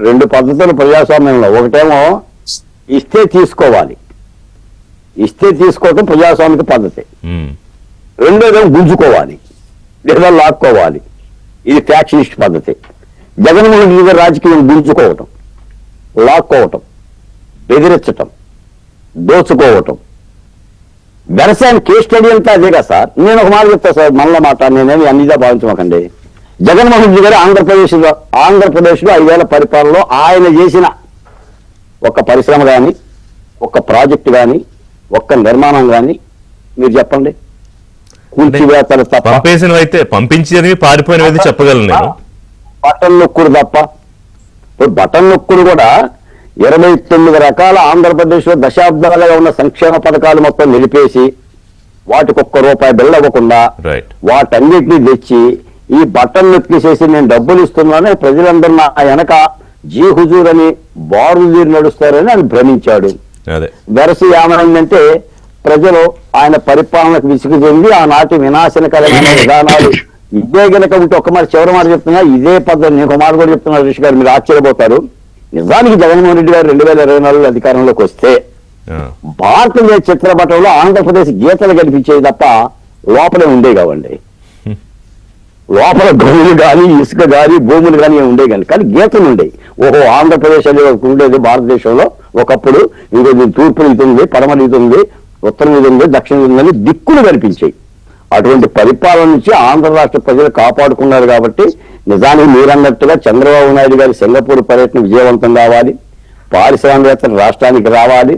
2 పద్ధతులు ప్రజాస్వామ్యంలో. ఒకటేమో ఇస్తే తీసుకోవాలి, ఇస్తే తీసుకోవటం ప్రజాస్వామిక పద్ధతి. రెండోదేమో గుంజుకోవాలి లేదా లాక్కోవాలి, ఇది ఫ్యాక్షనిస్ట్ పద్ధతి. జగన్మోహన్ రెడ్డి గారు రాజకీయం గుంజుకోవటం, లాక్కోవటం, బెదిరించటం, దోచుకోవటం. వ్యవసాయం కేస్ స్టడీ అంతా అదే కదా సార్. నేను ఒక మాట చెప్తా సార్, మళ్ళా మాట నేనేమి అన్నిదా భావించమాకండి. జగన్మోహన్ రెడ్డి గారు ఆంధ్రప్రదేశ్లో 5 ఏళ్ల పరిపాలనలో ఆయన చేసిన ఒక్క పరిశ్రమ కానీ, ఒక్క ప్రాజెక్టు కానీ, ఒక్క నిర్మాణం కానీ మీరు చెప్పండి. కూల్చివేతలు తప్ప, పంపేసినవి అయితే, పంపించినవి పారిపోయినవి అయితే చెప్పగలను నేను. బటన్ నొక్కుడు తప్ప. ఇప్పుడు బటన్ నొక్కుడు కూడా 29 రకాల ఆంధ్రప్రదేశ్లో దశాబ్దాలుగా ఉన్న సంక్షేమ పథకాలు మొత్తం నిలిపేసి వాటికి ₹1 బిల్ ఇవ్వకుండా వాటన్నిటినీ తెచ్చి ఈ బటన్ నొక్కేసేసి నేను డబ్బులు ఇస్తున్నాను, ప్రజలందరూ నా వెనక జీ హుజూర్ అని బారులు నడుస్తారని ఆయన భ్రమించాడు. వెరసి ఏమైందంటే ప్రజలు ఆయన పరిపాలనకు విసుగు చెంది ఆనాటి వినాశనకరమైన విధానాలు ఇదే గనక ఉంటే, ఒక్క మాట చివరి మాట చెప్తున్నా, ఇదే పద్ధతి నేను ఒక మాట కూడా చెప్తున్నా రిషి గారు, మీరు ఆశ్చర్యపోతారు. నిజానికి జగన్మోహన్ రెడ్డి గారు 2024 అధికారంలోకి వస్తే భారతదేశ చిత్రపటంలో ఆంధ్రప్రదేశ్ గీతలు కనిపించేది తప్ప లోపలే ఉండే కావండి. లోపల గనులు కానీ ఇసుక కానీ భూములు కానీ ఉండే కానీ గీతలు ఉండేవి. ఓహో, ఆంధ్రప్రదేశ్ అనేది ఒకటి ఉండేది భారతదేశంలో ఒకప్పుడు. ఇంకొక తూర్పు ఇది ఉంది, పడమర ఇది ఉంది, ఉత్తరం ఇది ఉంది, దక్షిణ ఇది ఉందని దిక్కులు కనిపించాయి. అటువంటి పరిపాలన నుంచి ఆంధ్ర రాష్ట్ర ప్రజలు కాపాడుకున్నారు. కాబట్టి నిజానికి మీరన్నట్టుగా చంద్రబాబు నాయుడు గారి సింగపూర్ పర్యటన విజయవంతం కావాలి, పారిశ్రామికవేత్తలు రాష్ట్రానికి రావాలి,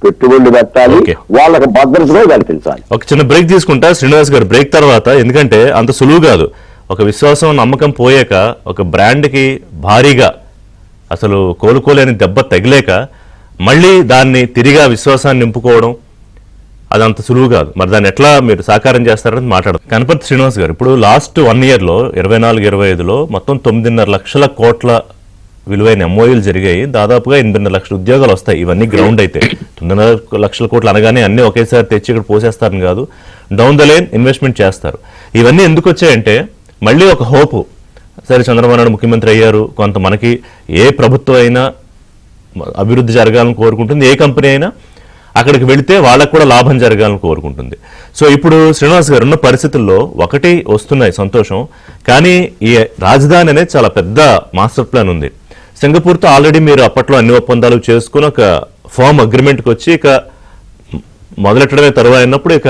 పెట్టుబడులు పెట్టాలి, వాళ్ళకి భద్రతలో కల్పించాలి. ఒక చిన్న బ్రేక్ తీసుకుంటా శ్రీనివాస్ గారు. బ్రేక్ తర్వాత, ఎందుకంటే అంత సులువు కాదు. ఒక విశ్వాసం నమ్మకం పోయాక, ఒక బ్రాండ్కి భారీగా అసలు కోలుకోలేని దెబ్బ తగిలేక మళ్ళీ దాన్ని తిరిగా విశ్వాసాన్ని నింపుకోవడం అదంత సులువు కాదు. మరి దాన్ని ఎట్లా మీరు సాకారం చేస్తారని మాట్లాడదు. కనపర్తి శ్రీనివాస్ గారు, ఇప్పుడు లాస్ట్ 1 yearలో 24-25లో మొత్తం 9.5 లక్షల కోట్ల విలువైన ఎంఓయూలు జరిగాయి. దాదాపుగా 8.5 లక్షల ఉద్యోగాలు వస్తాయి. ఇవన్నీ గ్రౌండ్ అయితే 9.5 లక్షల కోట్లు అనగానే అన్నీ ఒకేసారి తెచ్చి ఇక్కడ పోసేస్తారని కాదు, డౌన్ ద లైన్ ఇన్వెస్ట్మెంట్ చేస్తారు. ఇవన్నీ ఎందుకు వచ్చాయంటే మళ్ళీ ఒక హోపు. సరే, చంద్రబాబు నాయుడు ముఖ్యమంత్రి అయ్యారు, కొంత మనకి ఏ ప్రభుత్వం అయినా అభివృద్ధి జరగాలని కోరుకుంటుంది, ఏ కంపెనీ అయినా అక్కడికి వెళితే వాళ్ళకు కూడా లాభం జరగాలని కోరుకుంటుంది. సో ఇప్పుడు శ్రీనివాస్ గారు ఉన్న పరిస్థితుల్లో ఒకటి వస్తున్నాయి, సంతోషం. కానీ ఈ రాజధాని అనేది చాలా పెద్ద మాస్టర్ ప్లాన్ ఉంది. సింగపూర్తో ఆల్రెడీ మీరు అప్పట్లో అన్ని ఒప్పందాలు చేసుకుని ఒక ఫామ్ అగ్రిమెంట్కి వచ్చి ఇక మొదలెట్టడమే తరువాయినప్పుడు ఇక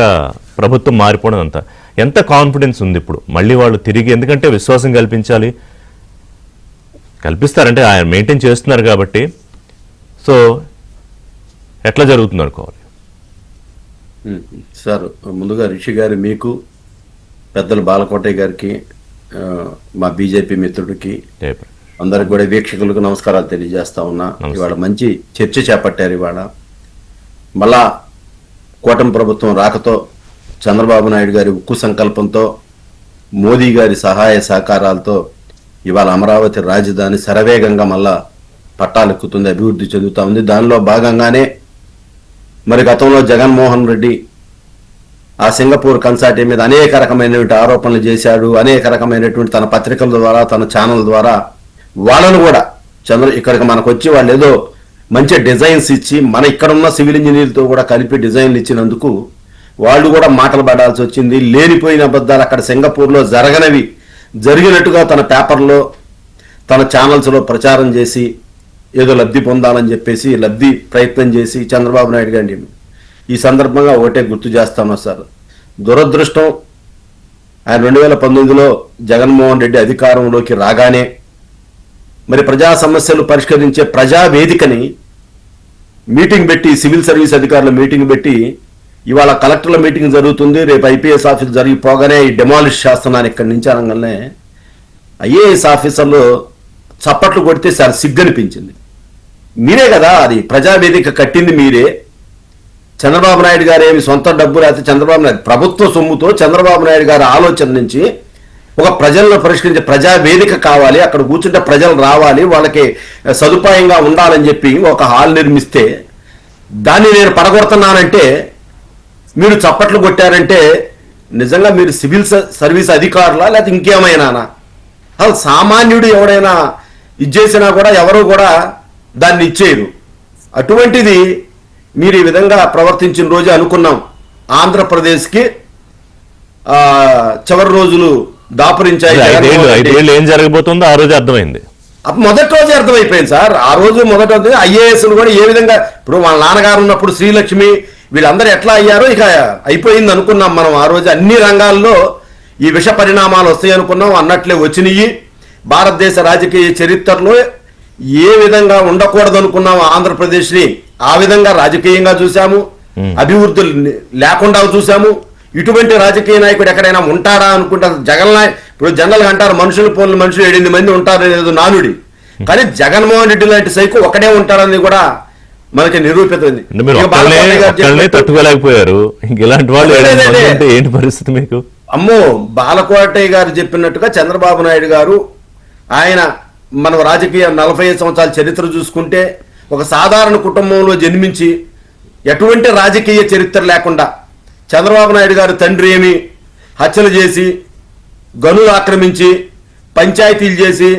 ప్రభుత్వం మారిపోవడం అంతా ఎంత కాన్ఫిడెన్స్ ఉంది ఇప్పుడు మళ్ళీ వాళ్ళు తిరిగి? ఎందుకంటే విశ్వాసం కల్పిస్తారంటే ఆయన మెయింటైన్ చేస్తున్నారు కాబట్టి. సో ఎట్లా జరుగుతుంది అనుకోవాలి సార్? ముందుగా రిషి గారి, మీకు, పెద్దలు బాలకోటయ్య గారికి, మా బీజేపీ మిత్రుడికి, అందరికి కూడా వీక్షకులకు నమస్కారాలు తెలియజేస్తా ఉన్నా. ఇవాళ మంచి చర్చ చేపట్టారు. ఇవాళ మళ్ళా కూటమి ప్రభుత్వం రాకతో, చంద్రబాబు నాయుడు గారి ఉక్కు సంకల్పంతో, మోదీ గారి సహాయ సహకారాలతో ఇవాళ అమరావతి రాజధాని శరవేగంగా మళ్ళా పట్టాలెక్కుతుంది, అభివృద్ధి చెందుతా ఉంది. దానిలో భాగంగానే మరి గతంలో జగన్మోహన్ రెడ్డి ఆ సింగపూర్ కన్సార్టియం మీద అనేక రకమైనటువంటి ఆరోపణలు చేశాడు. అనేక రకమైనటువంటి తన పత్రికల ద్వారా, తన ఛానల్ ద్వారా వాళ్ళను కూడా ఇక్కడికి మనకు వచ్చి వాళ్ళు ఏదో మంచి డిజైన్స్ ఇచ్చి మన ఇక్కడ ఉన్న సివిల్ ఇంజనీర్లతో కూడా కలిపి డిజైన్లు ఇచ్చినందుకు వాళ్ళు కూడా మాటలు పడాల్సి వచ్చింది. లేనిపోయిన అబద్ధాలు అక్కడ సింగపూర్లో జరగనవి జరిగినట్టుగా తన పేపర్లో, తన ఛానల్స్లో ప్రచారం చేసి ఏదో లబ్ధి పొందాలని చెప్పేసి లబ్ధి ప్రయత్నం చేసి చంద్రబాబు నాయుడు గారిని ఈ సందర్భంగా ఒకటే గుర్తు చేస్తాను సార్. దురదృష్టం, ఆయన 2019లో జగన్మోహన్ రెడ్డి అధికారంలోకి రాగానే మరి ప్రజా సమస్యలు పరిష్కరించే ప్రజా వేదికని మీటింగ్ పెట్టి, సివిల్ సర్వీస్ అధికారుల మీటింగ్ పెట్టి, ఇవాళ కలెక్టర్ల మీటింగ్ జరుగుతుంది, రేపు ఐపీఎస్ ఆఫీస్ జరిగిపోగానే ఈ డెమాలిష్ చేస్తున్నాను ఇక్కడి నుంచి అనగానే ఐఏఎస్ ఆఫీసర్లు చప్పట్లు కొడితే సార్ సిగ్గనిపించింది. మీరే కదా అది ప్రజావేదిక కట్టింది, మీరే. చంద్రబాబు నాయుడు గారు ఏమి సొంత డబ్బు లేకపోతే చంద్రబాబు నాయుడు ప్రభుత్వ సొమ్ముతో చంద్రబాబు నాయుడు గారి ఆలోచన నుంచి ఒక ప్రజలను పరిష్కరించే ప్రజావేదిక కావాలి, అక్కడ కూర్చుంటే ప్రజలు రావాలి, వాళ్ళకి సదుపాయంగా ఉండాలని చెప్పి ఒక హాల్ నిర్మిస్తే దాన్ని నేను పడగొడుతున్నానంటే, మీరు చప్పట్లు కొట్టారంటే నిజంగా మీరు సివిల్ సర్వీస్ అధికారులా లేకపోతే ఇంకేమైనానా? అసలు సామాన్యుడు ఎవడైనా ఇచ్చేసినా కూడా ఎవరు కూడా దాన్ని ఇచ్చేయరు. అటువంటిది మీరు ఈ విధంగా ప్రవర్తించిన రోజే అనుకున్నాం ఆంధ్రప్రదేశ్కి చివరి రోజులు దాపురించాయి. ఏం జరగబోతుందో ఆ రోజు అర్థమైంది, మొదటి రోజే అర్థమైపోయింది సార్. ఆ రోజు మొదటి ఐఏఎస్లు కూడా ఏ విధంగా, ఇప్పుడు వాళ్ళ నాన్నగారు ఉన్నప్పుడు శ్రీలక్ష్మి వీళ్ళందరూ ఎట్లా అయ్యారో ఇక అయిపోయింది అనుకున్నాం మనం. ఆ రోజు అన్ని రంగాల్లో ఈ విష పరిణామాలు వస్తాయి అనుకున్నాం, అన్నట్లే వచ్చినాయి. భారతదేశ రాజకీయ చరిత్రలో ఏ విధంగా ఉండకూడదు అనుకున్నాము ఆంధ్రప్రదేశ్ని, ఆ విధంగా రాజకీయంగా చూసాము, అభివృద్ధి లేకుండా చూసాము. ఇటువంటి రాజకీయ నాయకుడు ఎక్కడైనా ఉంటాడా అనుకుంటారు. ఇప్పుడు జనరల్గా అంటారు మనుషులు పోలిన మనుషులు 8 మంది ఉంటారు అనేది నానుడి, కానీ జగన్మోహన్ రెడ్డి లాంటి సైకో ఒకడే ఉంటాడని కూడా మనకి నిరూపితుంది. తట్టుకోలేకపోయారు, ఇలాంటి వాళ్ళు ఏంటి పరిస్థితి మీకు? అమ్మో, బాలకోటయ్య గారు చెప్పినట్టుగా చంద్రబాబు నాయుడు గారు ఆయన మన రాజకీయ 45 సంవత్సరాల చరిత్ర చూసుకుంటే ఒక సాధారణ కుటుంబంలో జన్మించి ఎటువంటి రాజకీయ చరిత్ర లేకుండా చంద్రబాబు నాయుడు గారు తండ్రి ఏమి హత్యలు చేసి, గనులు ఆక్రమించి, పంచాయతీలు చేసి,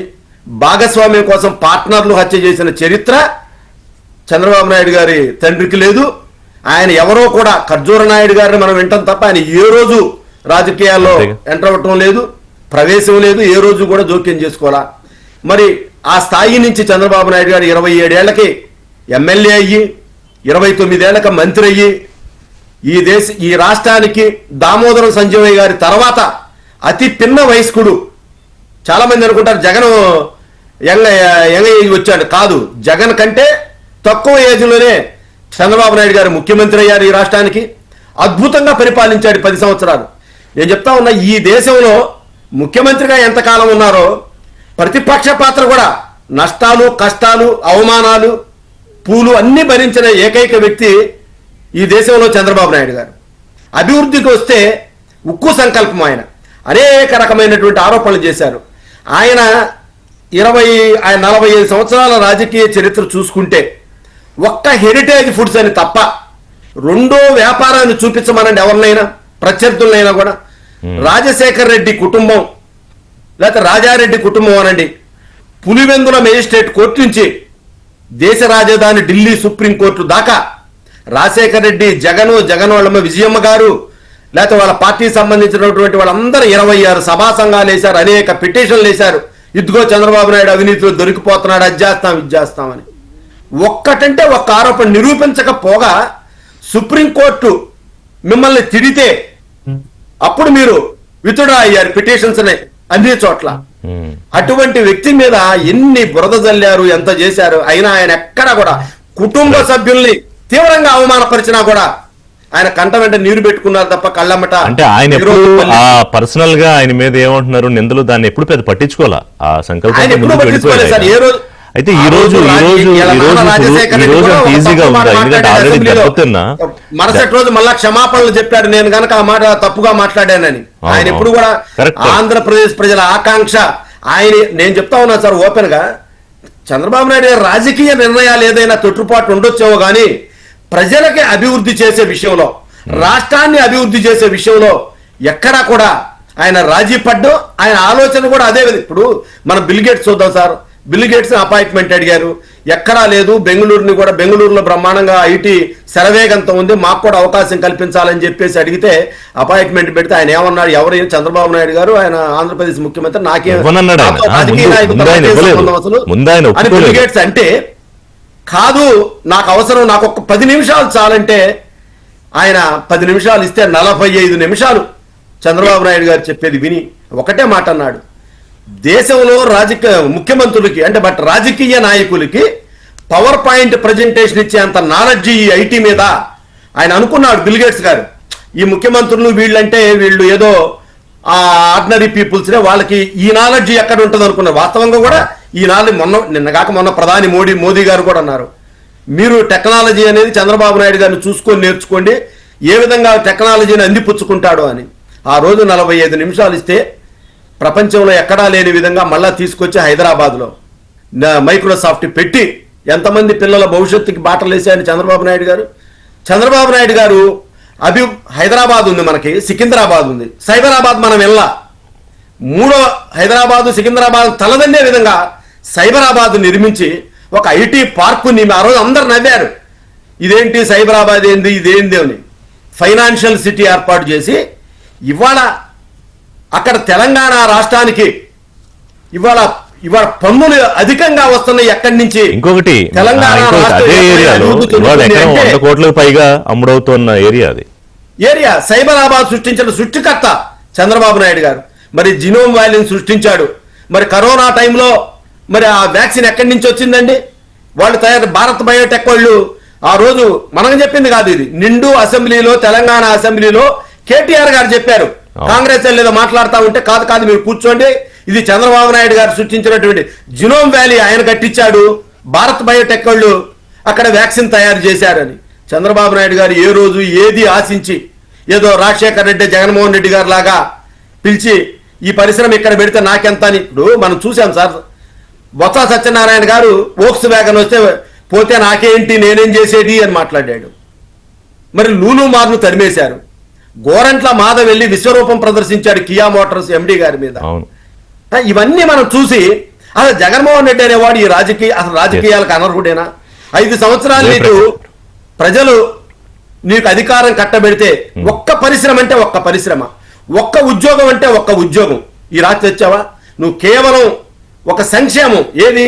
భాగస్వామ్యం కోసం పార్ట్నర్లు హత్య చేసిన చరిత్ర చంద్రబాబు నాయుడు గారి తండ్రికి లేదు. ఆయన ఎవరో కూడా ఖర్జూర నాయుడు గారిని మనం వింటాం తప్ప ఆయన ఏ రోజు రాజకీయాల్లో ఎంటర్ అవ్వటం లేదు. ప్రవేశం లేదు, ఏ రోజు కూడా జోక్యం చేసుకోవాలా. మరి ఆ స్థాయి నుంచి చంద్రబాబు నాయుడు గారు 27 ఏళ్లకి ఎమ్మెల్యే అయ్యి 29 ఏళ్లకి మంత్రి అయ్యి ఈ రాష్ట్రానికి దామోదరం సంజయ్ గారి తర్వాత అతి పిన్న వయస్కుడు. చాలా మంది అనుకుంటారు జగన్ యంగ్ ఏజ్ వచ్చాడు. కాదు, జగన్ కంటే తక్కువ ఏజ్లోనే చంద్రబాబు నాయుడు గారు ముఖ్యమంత్రి అయ్యారు. ఈ రాష్ట్రానికి అద్భుతంగా పరిపాలించాడు 10 సంవత్సరాలు. నేను చెప్తా ఉన్నా, ఈ దేశంలో ముఖ్యమంత్రిగా ఎంతకాలం ఉన్నారో ప్రతిపక్ష పాత్ర కూడా నష్టాలు, కష్టాలు, అవమానాలు, పూలు అన్ని భరించిన ఏకైక వ్యక్తి ఈ దేశంలో చంద్రబాబు నాయుడు గారు. అభివృద్ధికి వస్తే ఉక్కు సంకల్పం. ఆయన అనేక రకమైనటువంటి ఆరోపణలు చేశారు. ఆయన 45 సంవత్సరాల రాజకీయ చరిత్ర చూసుకుంటే ఒక్క హెరిటేజ్ ఫుడ్స్ అని తప్ప రెండో వ్యాపారాన్ని చూపించమనండి ఎవరినైనా, ప్రత్యర్థులైనా కూడా. రాజశేఖర్ రెడ్డి కుటుంబం లేకపోతే రాజారెడ్డి కుటుంబం అనండి, పులివెందుల మేజిస్ట్రేట్ కోర్టు నుంచి దేశ రాజధాని ఢిల్లీ సుప్రీంకోర్టు దాకా రాజశేఖర్ రెడ్డి, జగన్ వాళ్ళమ్మ విజయమ్మ గారు, లేకపోతే వాళ్ళ పార్టీకి సంబంధించినటువంటి వాళ్ళందరూ 26 సభా సంఘాలు వేశారు, అనేక పిటిషన్లు వేశారు. ఇదిగో చంద్రబాబు నాయుడు అవినీతిలో దొరికిపోతున్నాడు, అది చేస్తామని. ఒక్కటంటే ఒక్క ఆరోపణ నిరూపించకపోగా సుప్రీంకోర్టు మిమ్మల్ని తిడితే అప్పుడు మీరు విత్డ్రా అయ్యారు పిటిషన్స్ అన్ని చోట్ల. అటువంటి వ్యక్తి మీద ఎన్ని బురద జల్లారు, ఎంత చేశారు. అయినా ఆయన ఎక్కడా కూడా కుటుంబ సభ్యుల్ని తీవ్రంగా అవమానపరిచినా కూడా ఆయన కంట వెంట నీరు పెట్టుకున్నారు తప్ప కళ్ళమ్మట. అంటే ఆయన ఎప్పుడు పర్సనల్ గా ఆయన మీద ఏమంటున్నారు నిందలు, దాన్ని ఎప్పుడు పెద్ద పట్టించుకోవాలా. ఆ సంకల్పం అయితే ఈ రోజు ఈజీగా ఉందా? ఎందుకంటే ఆల్రెడీ దెబ్బతిన్నా మరుసటి రోజు మళ్ళా క్షమాపణలు చెప్పాడు, నేను గనక ఆ మాట తప్పుగా మాట్లాడానని. ఆయన ఎప్పుడు కూడా ఆంధ్రప్రదేశ్ ప్రజల ఆకాంక్ష ఆయన. నేను చెప్తా ఉన్నా సార్ ఓపెన్ గా, చంద్రబాబు నాయుడు గారి రాజకీయ నిర్ణయాలు ఏదైనా తొట్టుపాటు ఉండొచ్చేమో కానీ ప్రజలకి అభివృద్ధి చేసే విషయంలో, రాష్ట్రాన్ని అభివృద్ధి చేసే విషయంలో ఎక్కడా కూడా ఆయన రాజీ పడ్డం, ఆయన ఆలోచన కూడా అదే. ఇప్పుడు మనం బిల్ గేట్స్ చూద్దాం సార్. బిల్ గేట్స్ అపాయింట్మెంట్ అడిగారు, ఎక్కడా లేదు. బెంగళూరులో బ్రహ్మాండంగా ఐటీ శరవేగంతో ఉంది, మాకు కూడా అవకాశం కల్పించాలని చెప్పేసి అడిగితే అపాయింట్మెంట్ పెడితే ఆయన ఏమన్నాడు? ఎవరైనా చంద్రబాబు నాయుడు గారు, ఆయన ఆంధ్రప్రదేశ్ ముఖ్యమంత్రి, నాకేం అని బిల్ గేట్స్ అంటే, కాదు నాకు అవసరం, నాకు ఒక 10 నిమిషాలు చాలంటే ఆయన 10 నిమిషాలు ఇస్తే 45 నిమిషాలు చంద్రబాబు నాయుడు గారు చెప్పేది విని ఒకటే మాట అన్నాడు. దేశంలో ముఖ్యమంత్రులకి అంటే రాజకీయ నాయకులకి పవర్ పాయింట్ ప్రజెంటేషన్ ఇచ్చే అంత నాలెడ్జ్ ఈ ఐటీ మీద ఆయన అనుకున్నాడు. బిల్ గేట్స్ గారు ఈ ముఖ్యమంత్రులు వీళ్ళు ఏదో ఆర్డినరీ పీపుల్స్నే, వాళ్ళకి ఈ నాలెడ్జ్ ఎక్కడ ఉంటుంది అనుకున్నారు. వాస్తవంగా కూడా ఈ నాలెడ్జ్ మొన్న ప్రధాని మోదీ గారు కూడా అన్నారు, మీరు టెక్నాలజీ అనేది చంద్రబాబు నాయుడు గారిని చూసుకొని నేర్చుకోండి, ఏ విధంగా టెక్నాలజీని అందిపుచ్చుకుంటాడు అని. ఆ రోజు 45 నిమిషాలు ఇస్తే ప్రపంచంలో ఎక్కడా లేని విధంగా మళ్ళా తీసుకొచ్చి హైదరాబాద్లో మైక్రోసాఫ్ట్ పెట్టి ఎంతమంది పిల్లల భవిష్యత్తుకి బాటలు వేసాయని చంద్రబాబు నాయుడు గారు హైదరాబాద్ ఉంది, మనకి సికింద్రాబాద్ ఉంది, సైబరాబాద్ మనం వెళ్ళా. మూడో హైదరాబాదు సికింద్రాబాద్ తలదన్నే విధంగా సైబరాబాద్ నిర్మించి ఒక ఐటీ పార్కుని ఆ రోజు అందరు నవ్వారు. ఇదేంటి సైబరాబాద్ ఏంది, ఇదేంది అని. ఫైనాన్షియల్ సిటీ ఏర్పాటు చేసి ఇవాళ అక్కడ తెలంగాణ రాష్ట్రానికి ఇవాళ పన్నులు అధికంగా వస్తున్నాయి. ఎక్కడి నుంచి? ఇంకొకటి తెలంగాణ కోట్లకు పైగా అమ్ముడవుతున్న ఏరియా సైబరాబాద్ సృష్టించిన సృష్టికర్త చంద్రబాబు నాయుడు గారు. మరి జినోమ్ వ్యాలీని సృష్టించాడు. మరి కరోనా టైంలో మరి ఆ వ్యాక్సిన్ ఎక్కడి నుంచి వచ్చిందండి? వాళ్ళు భారత్ బయోటెక్ వాళ్ళు ఆ రోజు మనం చెప్పింది కాదు, ఇది నిండు అసెంబ్లీలో, తెలంగాణ అసెంబ్లీలో కేటీఆర్ గారు చెప్పారు. కాంగ్రెస్ ఏదో మాట్లాడుతూ ఉంటే కాదు మీరు కూర్చోండి, ఇది చంద్రబాబు నాయుడు గారు సృష్టించినటువంటి జినోమ్ వ్యాలీ ఆయన కట్టించాడు, భారత్ బయోటెక్ వాళ్ళు అక్కడ వ్యాక్సిన్ తయారు చేశారని. చంద్రబాబు నాయుడు గారు ఏ రోజు ఏది ఆశించి ఏదో రాజశేఖర్ రెడ్డి, జగన్మోహన్ రెడ్డి గారు లాగా పిలిచి ఈ పరిశ్రమ ఇక్కడ పెడితే నాకెంత అని. ఇప్పుడు మనం చూసాం సార్, బొత్స సత్యనారాయణ గారు వోక్స్ వ్యాగన్ వస్తే పోతే నాకేంటి, నేనేం చేసేది అని మాట్లాడాడు. మరి లూలు మార్ను తరిమేశారు. గోరంట్ల మాధవ్ వెళ్ళి విశ్వరూపం ప్రదర్శించాడు కియా మోటార్స్ ఎండి గారి మీద. ఇవన్నీ మనం చూసి అసలు జగన్మోహన్ రెడ్డి అనేవాడు అసలు రాజకీయాలకు అనర్హుడేనా? 5 సంవత్సరాలు నీకు ప్రజలు నీకు అధికారం కట్టబెడితే ఒక్క పరిశ్రమ అంటే ఒక్క పరిశ్రమ, ఒక్క ఉద్యోగం అంటే ఒక్క ఉద్యోగం, ఈ రాత్రి తెచ్చావా? నువ్వు కేవలం ఒక సంక్షేమం, ఏది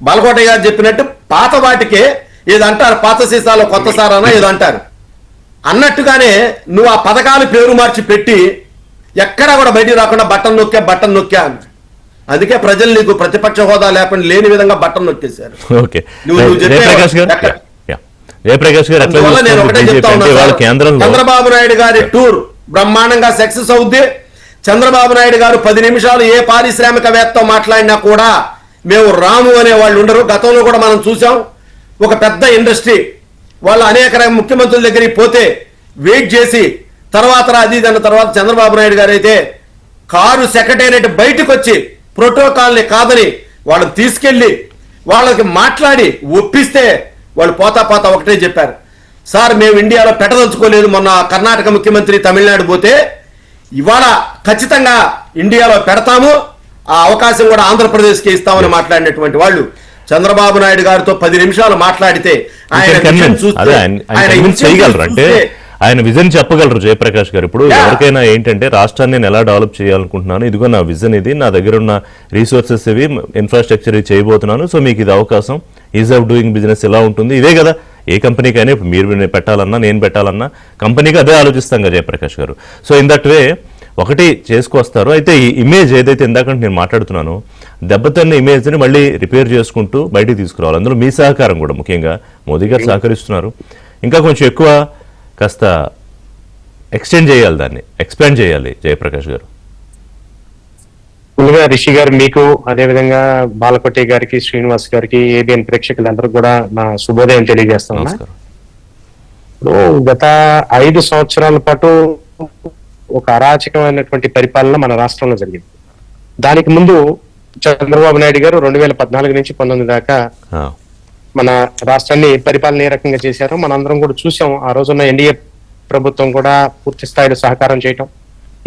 బాలకోట గారు చెప్పినట్టు పాత వాటికే ఏదంటారు, పాత సీసాలో కొత్త సారానా ఏదో అంటారు అన్నట్టుగానే నువ్వు ఆ పథకాలు పేరు మార్చి పెట్టి ఎక్కడా కూడా బయటికి రాకుండా బట్టన్ నొక్కా. అందుకే ప్రజలు నీకు ప్రతిపక్ష హోదా లేకుండా లేని విధంగా బట్టన్ నొక్కేశారు. ఓకే, నువ్వు జయప్రకాష్ గారు అందువల్ల నేను ఒకటే చెప్తా ఉన్నా సార్, చంద్రబాబు నాయుడు గారి టూర్ బ్రహ్మాండంగా సక్సెస్ అవుద్ది. చంద్రబాబు నాయుడు గారు 10 నిమిషాలు ఏ పారిశ్రామికవేత్త మాట్లాడినా కూడా మేము రాము అనే వాళ్ళు ఉండరు. గతంలో కూడా మనం చూసాం, ఒక పెద్ద ఇండస్ట్రీ వాళ్ళు అనేక ముఖ్యమంత్రుల దగ్గరికి పోతే వెయిట్ చేసి తర్వాత అది దాని తర్వాత చంద్రబాబు నాయుడు గారు అయితే కారు సెక్రటేరియట్ బయటకు వచ్చి ప్రోటోకాల్ని కాదని వాళ్ళని తీసుకెళ్లి వాళ్ళకి మాట్లాడి ఒప్పిస్తే వాళ్ళు పోతా ఒకటే చెప్పారు, సార్ మేము ఇండియాలో పెట్టదలుచుకోలేదు. మొన్న కర్ణాటక ముఖ్యమంత్రి తమిళనాడు పోతే ఇవాళ ఖచ్చితంగా ఇండియాలో పెడతాము, ఆ అవకాశం కూడా ఆంధ్రప్రదేశ్కి ఇస్తామని మాట్లాడినటువంటి వాళ్ళు చంద్రబాబు నాయుడు గారితో 10 నిమిషాలు మాట్లాడితే చేయగలరు అంటే ఆయన విజన్ చెప్పగలరు. జయప్రకాష్ గారు ఇప్పుడు ఎవరికైనా ఏంటంటే రాష్ట్రాన్ని నేను ఎలా డెవలప్ చేయాలనుకుంటున్నాను, ఇదిగో నా విజన్ ఇది, నా దగ్గర ఉన్న రీసోర్సెస్ ఇవి, ఇన్ఫ్రాస్ట్రక్చర్ ఇది చేయబోతున్నాను, సో మీకు ఇది అవకాశం, ఈజ్ ఆఫ్ డూయింగ్ బిజినెస్ ఎలా ఉంటుంది, ఇదే కదా ఏ కంపెనీకైనా మీరు పెట్టాలన్నా నేను పెట్టాలన్నా కంపెనీకి అదే ఆలోచిస్తాం కదా జయప్రకాష్ గారు. సో ఇన్ దట్ వే ఒకటి చేసుకొస్తారు. అయితే ఈ ఇమేజ్ ఏదైతే ఇందాకంటే నేను మాట్లాడుతున్నానో దెబ్బతిన్న ఇమేజ్ని మళ్ళీ రిపేర్ చేసుకుంటూ బయటికి తీసుకురావాలి. అందులో మీ సహకారం కూడా ముఖ్యంగా మోదీ గారు సహకరిస్తున్నారు. ఇంకా కొంచెం ఎక్కువ కాస్త ఎక్స్టెండ్ చేయాలి, దాన్ని ఎక్స్పాండ్ చేయాలి జయప్రకాష్ గారు. ముందుగా రిషి గారు మీకు, అదేవిధంగా బాలకోటి గారికి, శ్రీనివాస్ గారికి, ఏబిఎన్ ప్రేక్షకులందరూ కూడా నా శుభోదయం తెలియజేస్తున్నా. గత 5 సంవత్సరాల పాటు ఒక అరాచకమైనటువంటి పరిపాలన మన రాష్ట్రంలో జరిగింది. దానికి ముందు చంద్రబాబు నాయుడు గారు 2014 నుంచి 19 దాకా మన రాష్ట్రాన్ని పరిపాలన ఏ రకంగా చేశారో మనందరం కూడా చూసాం. ఆ రోజున్న ఎన్డీఏ ప్రభుత్వం కూడా పూర్తి స్థాయిలో సహకారం చేయటం,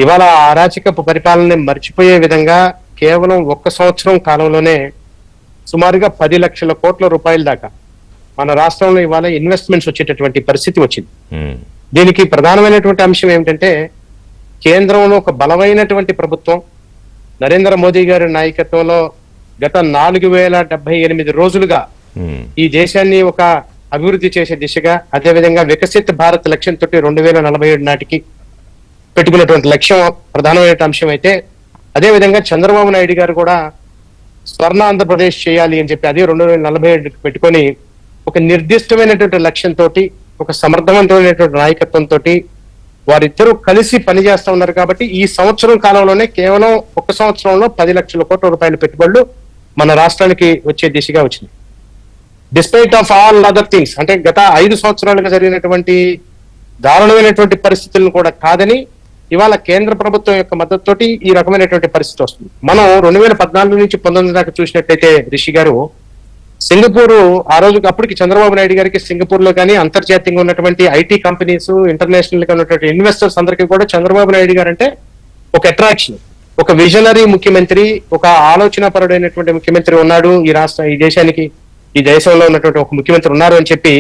ఇవాళ అరాచకపు పరిపాలనని మర్చిపోయే విధంగా కేవలం 1 సంవత్సరం కాలంలోనే సుమారుగా 10 లక్షల కోట్ల రూపాయల దాకా మన రాష్ట్రంలో ఇవాళ ఇన్వెస్ట్మెంట్స్ వచ్చేటటువంటి పరిస్థితి వచ్చింది. దీనికి ప్రధానమైనటువంటి అంశం ఏమిటంటే కేంద్రంలో ఒక బలమైనటువంటి ప్రభుత్వం నరేంద్ర మోదీ గారి నాయకత్వంలో గత 4078 రోజులుగా ఈ దేశాన్ని ఒక అభివృద్ధి చేసే దిశగా, అదేవిధంగా వికసిత్ భారత్ లక్ష్యంతో 2047 నాటికి పెట్టుకున్నటువంటి లక్ష్యం ప్రధానమైన అంశం అయితే, అదేవిధంగా చంద్రబాబు నాయుడు గారు కూడా స్వర్ణ ఆంధ్రప్రదేశ్ చేయాలి అని చెప్పి అదే 2047 పెట్టుకొని ఒక నిర్దిష్టమైనటువంటి లక్ష్యంతో, ఒక సమర్థవంతమైనటువంటి నాయకత్వంతో వారిద్దరూ కలిసి పనిచేస్తా ఉన్నారు. కాబట్టి ఈ సంవత్సరం కాలంలోనే కేవలం 1 సంవత్సరంలో 10 లక్షల కోట్ల రూపాయల పెట్టుబడులు మన రాష్ట్రానికి వచ్చే దిశగా వచ్చింది. Despite of all other things, అంటే గత 5 సంవత్సరాలుగా జరిగినటువంటి దారుణమైనటువంటి పరిస్థితులను కూడా కాదని ఇవాళ కేంద్ర ప్రభుత్వం యొక్క మద్దతుతోటి ఈ రకమైనటువంటి పరిస్థితి వస్తుంది. మనం 2014 నుంచి 19 దాకా చూసినట్లయితే రిషి గారు, సింగపూర్ ఆ రోజు అప్పటికి చంద్రబాబు నాయుడు గారికి సింగపూర్ లో కానీ అంతర్జాతీయంగా ఉన్నటువంటి ఐటీ కంపెనీస్, ఇంటర్నేషనల్ గా ఉన్నటువంటి ఇన్వెస్టర్స్ అందరికీ కూడా చంద్రబాబు నాయుడు గారు అంటే ఒక అట్రాక్షన్, ఒక విజనరీ ముఖ్యమంత్రి, ఒక ఆలోచన పరుడైనటువంటి ముఖ్యమంత్రి ఉన్నాడు ఈ దేశానికి, ఈ దేశంలో ఉన్నటువంటి ఒక ముఖ్యమంత్రి ఉన్నారు అని చెప్పి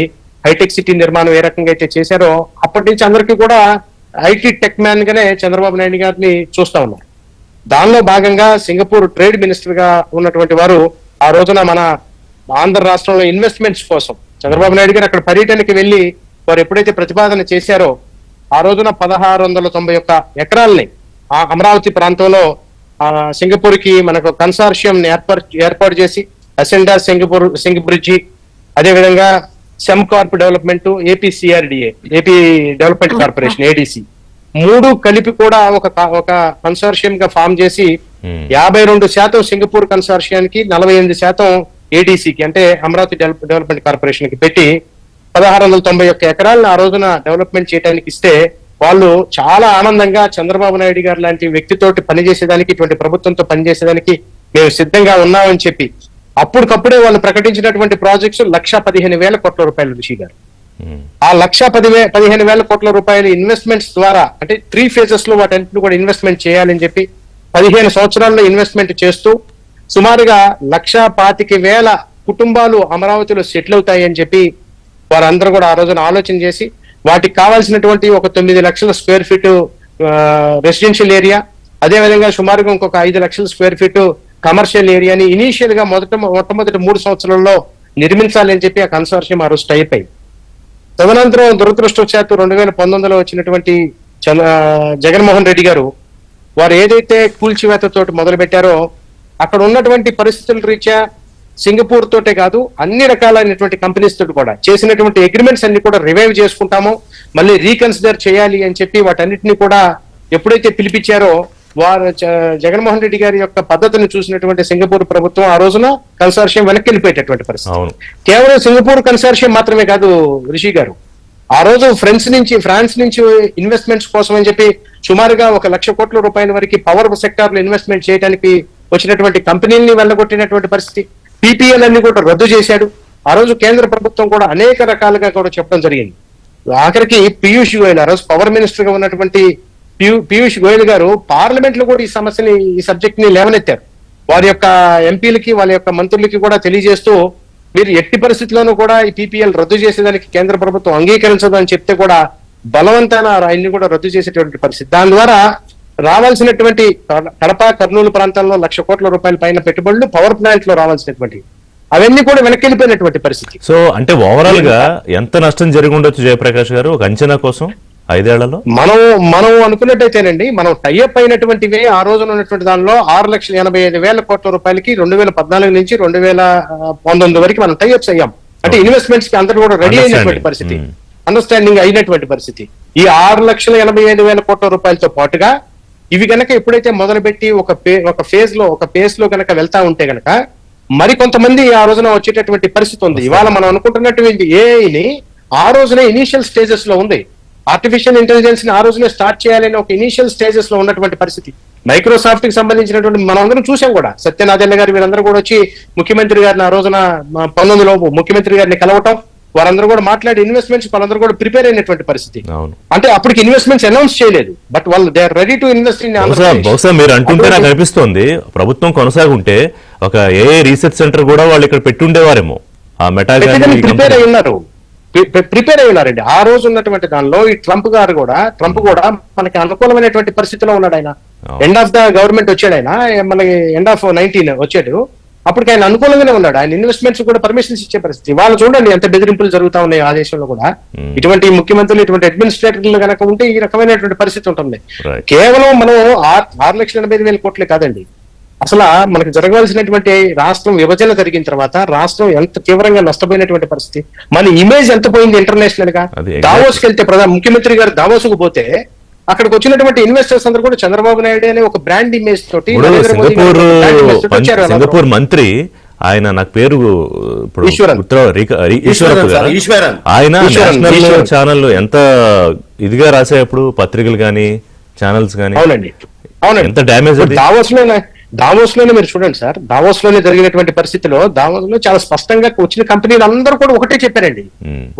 హైటెక్ సిటీ నిర్మాణం ఏ రకంగా అయితే చేశారో అప్పటి నుంచి అందరికీ కూడా ఐటీ టెక్ మ్యాన్ గానే చంద్రబాబు నాయుడు గారిని చూస్తా ఉన్నారు. దానిలో భాగంగా సింగపూర్ ట్రేడ్ మినిస్టర్ గా ఉన్నటువంటి వారు ఆ రోజున మన ఆంధ్ర రాష్ట్రంలో ఇన్వెస్ట్మెంట్స్ కోసం చంద్రబాబు నాయుడు గారు అక్కడ పర్యటనకి వెళ్లి వారు ఎప్పుడైతే ప్రతిపాదన చేశారో ఆ రోజున 1691 ఎకరాలని ఆ అమరావతి ప్రాంతంలో సింగపూర్ కి మనకు కన్సార్షియం ఏర్పాటు చేసి అసెండా సింగ్ బ్రిడ్జి, అదేవిధంగా Sembcorp development, APCRDA, AP development corporation ADC, 3 కలిపి కూడా ఒక కన్సార్షియం గా ఫామ్ చేసి 52% సింగపూర్ కన్సార్షియానికి, 48% ఏడీసీకి అంటే అమరావతి డెవలప్మెంట్ కార్పొరేషన్ కి పెట్టి 1691 ఎకరాలను ఆ రోజున డెవలప్మెంట్ చేయడానికి ఇస్తే వాళ్ళు చాలా ఆనందంగా చంద్రబాబు నాయుడు గారు లాంటి వ్యక్తితోటి పనిచేసేదానికి, ఇటువంటి ప్రభుత్వంతో పనిచేసేదానికి మేము సిద్ధంగా ఉన్నామని చెప్పి అప్పటికప్పుడే వాళ్ళు ప్రకటించినటువంటి ప్రాజెక్ట్స్ 1,15,000 కోట్ల రూపాయలు రిషి గారు. ఆ 1,15,000 కోట్ల రూపాయల ఇన్వెస్ట్మెంట్స్ ద్వారా అంటే 3 phases లో వాటన్నిటిని కూడా ఇన్వెస్ట్మెంట్ చేయాలని చెప్పి 15 సంవత్సరాల్లో ఇన్వెస్ట్మెంట్ చేస్తూ సుమారుగా 1,25,000 కుటుంబాలు అమరావతిలో సెటిల్ అవుతాయి అని చెప్పి వారందరూ కూడా ఆ రోజున ఆలోచన చేసి వాటికి కావాల్సినటువంటి ఒక 9 లక్షల స్క్వేర్ ఫీట్ రెసిడెన్షియల్ ఏరియా, అదేవిధంగా సుమారుగా ఇంకొక 5 లక్షల స్క్వేర్ ఫీట్ కమర్షియల్ ఏరియాని ఇనీషియల్ గా మొట్టమొదటి 3 సంవత్సరాల్లో నిర్మించాలని చెప్పి ఆ కన్సార్షియం ఆ రోజు టైప్ అయింది. తదనంతరం దురదృష్టవశాత్తు 2019లో వచ్చినటువంటి జగన్మోహన్ రెడ్డి గారు వారు ఏదైతే కూల్చివేతతోటి మొదలు పెట్టారో అక్కడ ఉన్నటువంటి పరిస్థితుల రీత్యా సింగపూర్ తోటే కాదు అన్ని రకాలైనటువంటి కంపెనీస్ తోటి కూడా చేసినటువంటి అగ్రిమెంట్స్ అన్ని కూడా రివైవ్ చేసుకుంటామో మళ్ళీ రీకన్సిడర్ చేయాలి అని చెప్పి వాటన్నిటిని కూడా ఎప్పుడైతే పిలిపించారో వారు జగన్మోహన్ రెడ్డి గారి యొక్క పద్ధతిని చూసినటువంటి సింగపూర్ ప్రభుత్వం ఆ రోజున కన్సార్షియం వెనక్కి వెళ్ళిపోయేటటువంటి పరిస్థితి. కేవలం సింగపూర్ కన్సార్షియం మాత్రమే కాదు రిషి గారు, ఆ రోజు ఫ్రాన్స్ నుంచి ఇన్వెస్ట్మెంట్స్ కోసం అని చెప్పి సుమారుగా 1 లక్ష కోట్ల రూపాయల వరకు పవర్ సెక్టార్ లో ఇన్వెస్ట్మెంట్ చేయడానికి వచ్చినటువంటి కంపెనీల్ని వెళ్ళగొట్టినటువంటి పరిస్థితి. పీపీఎల్ అన్ని కూడా రద్దు చేశాడు. ఆ రోజు కేంద్ర ప్రభుత్వం కూడా అనేక రకాలుగా కూడా చెప్పడం జరిగింది. ఆఖరికి పీయూష్ గోయల్ ఆ రోజు పవర్ మినిస్టర్ గా ఉన్నటువంటి పీయూష్ గోయల్ గారు పార్లమెంట్ లో కూడా ఈ సమస్యని ఈ సబ్జెక్ట్ ని లేవనెత్తారు. వారి యొక్క ఎంపీలకి వాళ్ళ యొక్క మంత్రులకి కూడా తెలియజేస్తూ మీరు ఎట్టి పరిస్థితుల్లోనూ కూడా ఈ పీపీఎల్ రద్దు చేసేదానికి కేంద్ర ప్రభుత్వం అంగీకరించదు అని చెప్తే కూడా బలవంతాన ఆయన్ని కూడా రద్దు చేసేటువంటి పరిస్థితి. దాని ద్వారా రావాల్సినటువంటి కడప కర్నూలు ప్రాంతాల్లో 1 లక్ష కోట్ల రూపాయల పైన పెట్టుబడులు పవర్ ప్లాంట్ లో రావాల్సినటువంటి అవన్నీ కూడా వెనక్కి వెళ్ళిపోయినటువంటి పరిస్థితి. సో అంటే ఓవరాల్ గా ఎంత నష్టం జరిగి ఉండొచ్చు జయప్రకాష్ గారు ఒక అంచనా కోసం 5 ఏళ్లలో? మనం అనుకున్నట్టయితేనండి, మనం టైఅప్ అయినటువంటివి ఆ రోజున ఉన్నటువంటి దానిలో 6,85,000 కోట్ల రూపాయలకి 2014 నుంచి 2019 వరకు మనం టైఅప్స్ అయ్యాం. అంటే ఇన్వెస్ట్మెంట్స్ కి అందరూ కూడా రెడీ అయినటువంటి పరిస్థితి, అండర్స్టాండింగ్ అయినటువంటి పరిస్థితి. ఈ 6,85,000 కోట్ల రూపాయలతో పాటుగా ఇవి గనక ఎప్పుడైతే మొదలుపెట్టి ఒక ఫేజ్ లో గనక వెళ్తా ఉంటే గనక మరి కొంతమంది ఆ రోజున వచ్చేటటువంటి పరిస్థితి ఉంది. ఇవాళ మనం అనుకుంటున్నటువంటి ఏఐని ఆ రోజునే ఇనీషియల్ స్టేజెస్ లో ఉంది. ఆర్టిఫిషియల్ ఇంటెలిజెన్స్ ని ఆ రోజునే స్టార్ట్ చేయాలని ఒక ఇనీషియల్ స్టేజెస్ లో ఉన్నటువంటి పరిస్థితి. మైక్రోసాఫ్ట్ కి సంబంధించినటువంటి మనం అందరం చూసాం కూడా, సత్యనారాయణ గారు వీళ్ళందరూ కూడా వచ్చి ముఖ్యమంత్రి గారిని ఆ రోజున 19లో ముఖ్యమంత్రి గారిని కలవటం, వారందరూ కూడా మాట్లాడి ఇన్వెస్ట్మెంట్స్ వాళ్ళందరూ కూడా ప్రిపేర్ అయినటువంటి పరిస్థితి. అంటే అప్పటికి ఇన్వెస్ట్మెంట్స్ అనౌన్స్ చేయలేదు, బట్ వాళ్ళు they are ready to invest in. బహుశా మీరు అంటుంటే నాకు అనిపిస్తోంది ప్రభుత్వం కొనసాగుంటే ఒక ఏఐ రీసెర్చ్ సెంటర్ కూడా వాళ్ళు ఇక్కడ పెట్టుండేవారేమో. ఆ మెటా ప్రిపేర్ అయి ఉన్నారండి. ఆ రోజు ఉన్నటువంటి దానిలో ఈ ట్రంప్ కూడా మనకి అనుకూలమైనటువంటి పరిస్థితిలో ఉన్నాడు. ఆయన ఎండ్ ఆఫ్ ద గవర్నమెంట్ వచ్చాడు, ఆయన మనకి ఎండ్ ఆఫ్ 19 వచ్చాడు. అప్పటికి ఆయన అనుకూలంగానే ఉన్నాడు. ఆయన ఇన్వెస్ట్మెంట్స్ కూడా పర్మిషన్స్ ఇచ్చే పరిస్థితి. వాళ్ళు చూడండి ఎంత బెదిరింపులు జరుగుతా ఉన్నాయి ఆ దేశంలో కూడా. ఇటువంటి ముఖ్యమంత్రులు ఇటువంటి అడ్మినిస్ట్రేటర్లు కనుక ఉంటే ఈ రకమైనటువంటి పరిస్థితి ఉంటుంది. కేవలం మనం 6,85,000 కోట్లే కాదండి, అసలు మనకు జరగవలసినటువంటి రాష్ట్రం విభజన జరిగిన తర్వాత రాష్ట్రం ఎంత తీవ్రంగా నష్టపోయినటువంటి పరిస్థితి, మన ఇమేజ్ ఎంత పోయింది ఇంటర్నేషనల్ గా. దావోస్కి వెళ్తే ముఖ్యమంత్రి గారు దావోస్కు పోతే అక్కడికి వచ్చినటువంటి ఇన్వెస్టర్స్ అందరూ కూడా చంద్రబాబు నాయుడు అనే ఒక బ్రాండ్ ఇమేజ్ తోటి సింగపూర్ మంత్రి ఆయన నాకు పేరు ఈశ్వరన్ ఆయన నేషనల్ ఛానల్ ఎంత ఇదిగా రాసేప్పుడు పత్రికలు కానీ ఛానల్స్ కానీ ఎంత డ్యామేజ్. దావోస్ లోనే మీరు చూడండి సార్, దావోస్ లోనే జరిగినటువంటి పరిస్థితిలో దావోస్ లో చాలా స్పష్టంగా వచ్చిన కంపెనీలు అందరూ కూడా ఒకటే చెప్పారండి,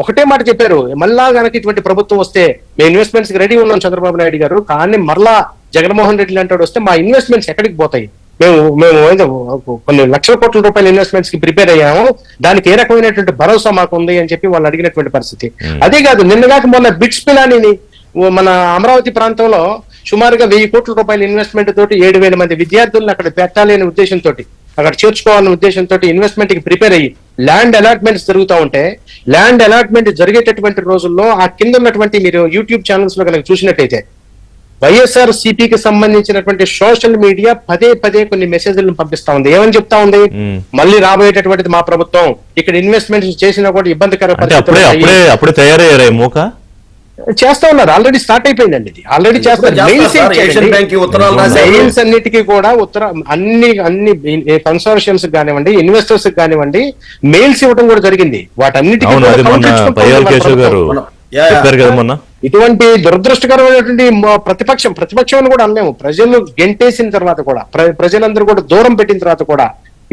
ఒకటే మాట చెప్పారు. మళ్ళా కనుక ఇటువంటి ప్రభుత్వం వస్తే మేము ఇన్వెస్ట్మెంట్స్ కి రెడీ ఉన్నాం చంద్రబాబు నాయుడు గారు, కానీ మరలా జగన్మోహన్ రెడ్డి లాంటి వస్తే మా ఇన్వెస్ట్మెంట్స్ ఎక్కడికి పోతాయి, మేము కొన్ని లక్షల కోట్ల రూపాయల ఇన్వెస్ట్మెంట్స్ కి ప్రిపేర్ అయ్యాము, దానికి ఏ రకమైనటువంటి భరోసా మాకు ఉంది అని చెప్పి వాళ్ళు అడిగినటువంటి పరిస్థితి. అదే కాదు, నిన్నగాక మొన్న బిట్స్ పిలాని మన అమరావతి ప్రాంతంలో సుమారుగా 1,000 కోట్ల రూపాయల ఇన్వెస్ట్మెంట్ తోటి 7,000 మంది విద్యార్థులను అక్కడ పెట్టాలి అనే ఉద్దేశంతో, అక్కడ చేర్చుకోవాలనే ఉద్దేశంతో ఇన్వెస్ట్మెంట్ కి ప్రిపేర్ అయ్యి ల్యాండ్ అలాట్మెంట్స్ జరుగుతూ ఉంటే, ల్యాండ్ అలాట్మెంట్ జరిగేటటువంటి రోజుల్లో ఆ కింద ఉన్నటువంటి మీరు యూట్యూబ్ ఛానల్స్ లో కనుక చూసినట్టయితే వైఎస్ఆర్ సిపికి సంబంధించినటువంటి సోషల్ మీడియా పదే కొన్ని మెసేజ్లను పంపిస్తా ఉంది. ఏమని చెప్తా ఉంది, మళ్ళీ రాబోయేటటువంటిది మా ప్రభుత్వం, ఇక్కడ ఇన్వెస్ట్మెంట్స్ చేసినా కూడా ఇబ్బందికర పరిస్థితులు తయారయ్యారు చేస్తా ఉన్నారు. ఆల్రెడీ స్టార్ట్ అయిపోయిందండి, ఇది ఆల్రెడీ చేస్తారు. మెయిల్స్ అన్నిటికీ కూడా అన్ని కన్సార్షియమ్స్ కానివ్వండి, ఇన్వెస్టర్స్ కానివ్వండి, మెయిల్స్ ఇవ్వడం కూడా జరిగింది. వాటన్నిటికీ ఇటువంటి దురదృష్టకరమైనటువంటి ప్రతిపక్షం అని కూడా అనలేము. ప్రజలు గెంటేసిన తర్వాత కూడా, ప్రజలందరూ కూడా దూరం పెట్టిన తర్వాత కూడా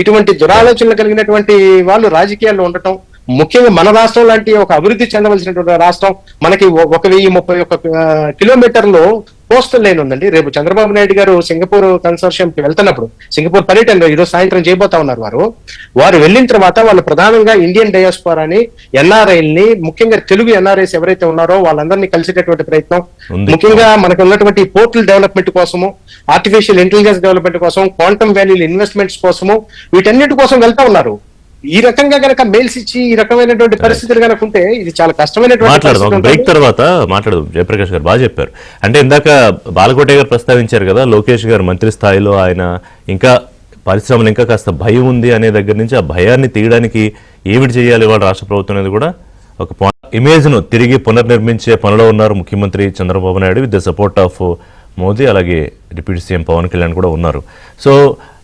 ఇటువంటి దురాలోచనలు కలిగినటువంటి వాళ్ళు రాజకీయాల్లో ఉండటం, ముఖ్యంగా మన రాష్ట్రం లాంటి ఒక అభివృద్ధి చెందవలసినటువంటి రాష్ట్రం మనకి 1031 కిలోమీటర్లు కోస్టల్ లైన్ ఉందండి. రేపు చంద్రబాబు నాయుడు గారు సింగపూర్ కన్సోర్షియంకి వెళ్తున్నప్పుడు, సింగపూర్ పర్యటనలో ఈరోజు సాయంత్రం చేయబోతా ఉన్నారు వారు వెళ్ళిన తర్వాత వాళ్ళు ప్రధానంగా ఇండియన్ డయాస్పోరాని, ఎన్ఆర్ఐల్ని, ముఖ్యంగా తెలుగు ఎన్ఆర్ఐస్ ఎవరైతే ఉన్నారో వాళ్ళందరినీ కలిసేటటువంటి ప్రయత్నం, ముఖ్యంగా మనకు ఉన్నటువంటి పోర్టల్ డెవలప్మెంట్ కోసము, ఆర్టిఫిషియల్ ఇంటెలిజెన్స్ డెవలప్మెంట్ కోసం, క్వాంటమ్ వాల్యూల్ ఇన్వెస్ట్మెంట్స్ కోసము, వీటన్నిటి కోసం వెళ్తా ఉన్నారు. ఈ రకంగా గనక మెయిల్స్ ఇచ్చి ఈ రకమైనటువంటి పరిస్థితులు కనుక ఉంటే ఇది చాలా కష్టమైనటువంటి మాట్లాడదాం. బ్రేక్ తర్వాత మాట్లాడదాం. జయప్రకాష్ గారు బాగా చెప్పారు. అంటే ఇందాక బాలకోటే గారు ప్రస్తావించారు కదా, లోకేష్ గారు మంత్రి స్థాయిలో ఆయన ఇంకా పరిశ్రమలు ఇంకా కాస్త భయం ఉంది అనే దగ్గర నుంచి ఆ భయాన్ని తీయడానికి ఏమిటి చేయాలి వాళ్ళ రాష్ట్ర ప్రభుత్వం అనేది కూడా ఒక ఇమేజ్ను తిరిగి పునర్నిర్మించే పనిలో ఉన్నారు ముఖ్యమంత్రి Chandrababu Naidu with the support of Modi, అలాగే డిప్యూటీ సీఎం పవన్ కళ్యాణ్ కూడా ఉన్నారు. సో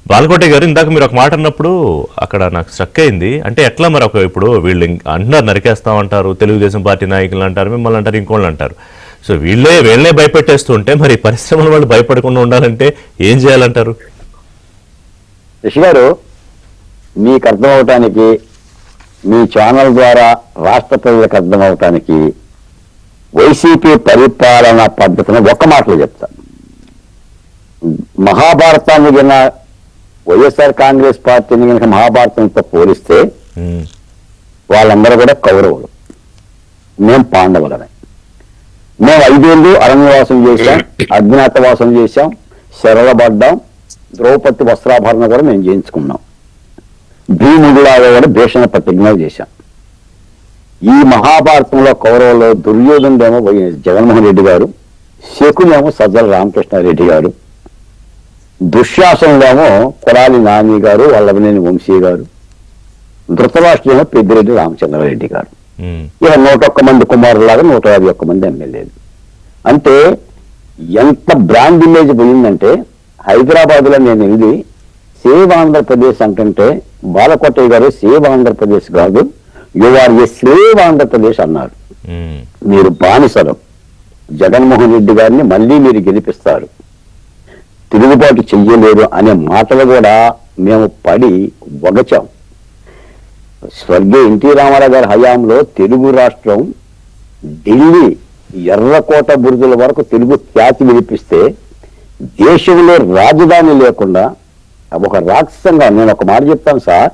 బాలకోటే గారు ఇందాక మీరు ఒక మాట అన్నప్పుడు అక్కడ నాకు స్ట్రక్ అయింది. అంటే ఎట్లా మరి ఇప్పుడు వీళ్ళు అంటున్నారు నరికేస్తామంటారు, తెలుగుదేశం పార్టీ నాయకులు అంటారు, మిమ్మల్ని అంటారు, ఇంకోళ్ళు అంటారు. సో వీళ్ళే భయపెట్టేస్తుంటే మరి పరిశ్రమల వాళ్ళు భయపడకుండా ఉండాలంటే ఏం చేయాలంటారు? రిషి గారు, మీకు అర్థమవటానికి, మీ ఛానల్ ద్వారా రాష్ట్ర ప్రజలకు అర్థమవటానికి వైసీపీ పరిపాలన పద్ధతిని ఒక్క మాటలో చెప్తాను. మహాభారతాన్ని కన్నా వైఎస్ఆర్ కాంగ్రెస్ పార్టీని కనుక మహాభారతంతో పోలిస్తే వాళ్ళందరూ కూడా కౌరవులు, మేము పాండవులమే. మేము 5 ఏళ్ళు అరణ్యవాసం చేశాం, అజ్ఞాతవాసం చేశాం, శరళబడ్డాం, ద్రౌపది వస్త్రాభరణ కూడా మేము చేయించుకున్నాం, భీముడిలాగా కూడా భీషణ ప్రతిజ్ఞలు చేశాం. ఈ మహాభారతంలో కౌరవులు దుర్యోధనుడేమో జగన్మోహన్ రెడ్డి గారు, శకునేమో సజ్జల రామకృష్ణారెడ్డి గారు, దుశ్శాసనుడేమో కొడాలి నాని గారు, వల్లభనేని వంశీ గారు, ధృతరాష్ట్రమేమో పెద్దిరెడ్డి రామచంద్రారెడ్డి గారు. ఇక 101 మంది కుమారులాగా 151 మంది ఎమ్మెల్యేలు. అంటే ఎంత బ్రాండ్ ఇమేజ్ పోయిందంటే, హైదరాబాద్ లో నేను వెళ్ళి సేవ్ ఆంధ్రప్రదేశ్ అంటుంటే బాలకోటయ్య గారు సేవ్ ఆంధ్రప్రదేశ్ కాదు, యువర్ ఏ సేవ్ ఆంధ్రప్రదేశ్ అన్నారు. మీరు బానిసలు, జగన్మోహన్ రెడ్డి గారిని మళ్ళీ మీరు గెలిపిస్తారు, తిరుగుబాటు చెయ్యలేరు అనే మాటలు కూడా మేము పడి వగచాం. స్వర్గీయ ఎన్టీ రామారావు గారి హయాంలో తెలుగు రాష్ట్రం ఢిల్లీ ఎర్రకోట బురుజుల వరకు తెలుగు ఖ్యాతి వినిపిస్తే దేశంలో రాజధాని లేకుండా ఒక రాక్షసంగా, నేను ఒక మాట చెప్తాను సార్,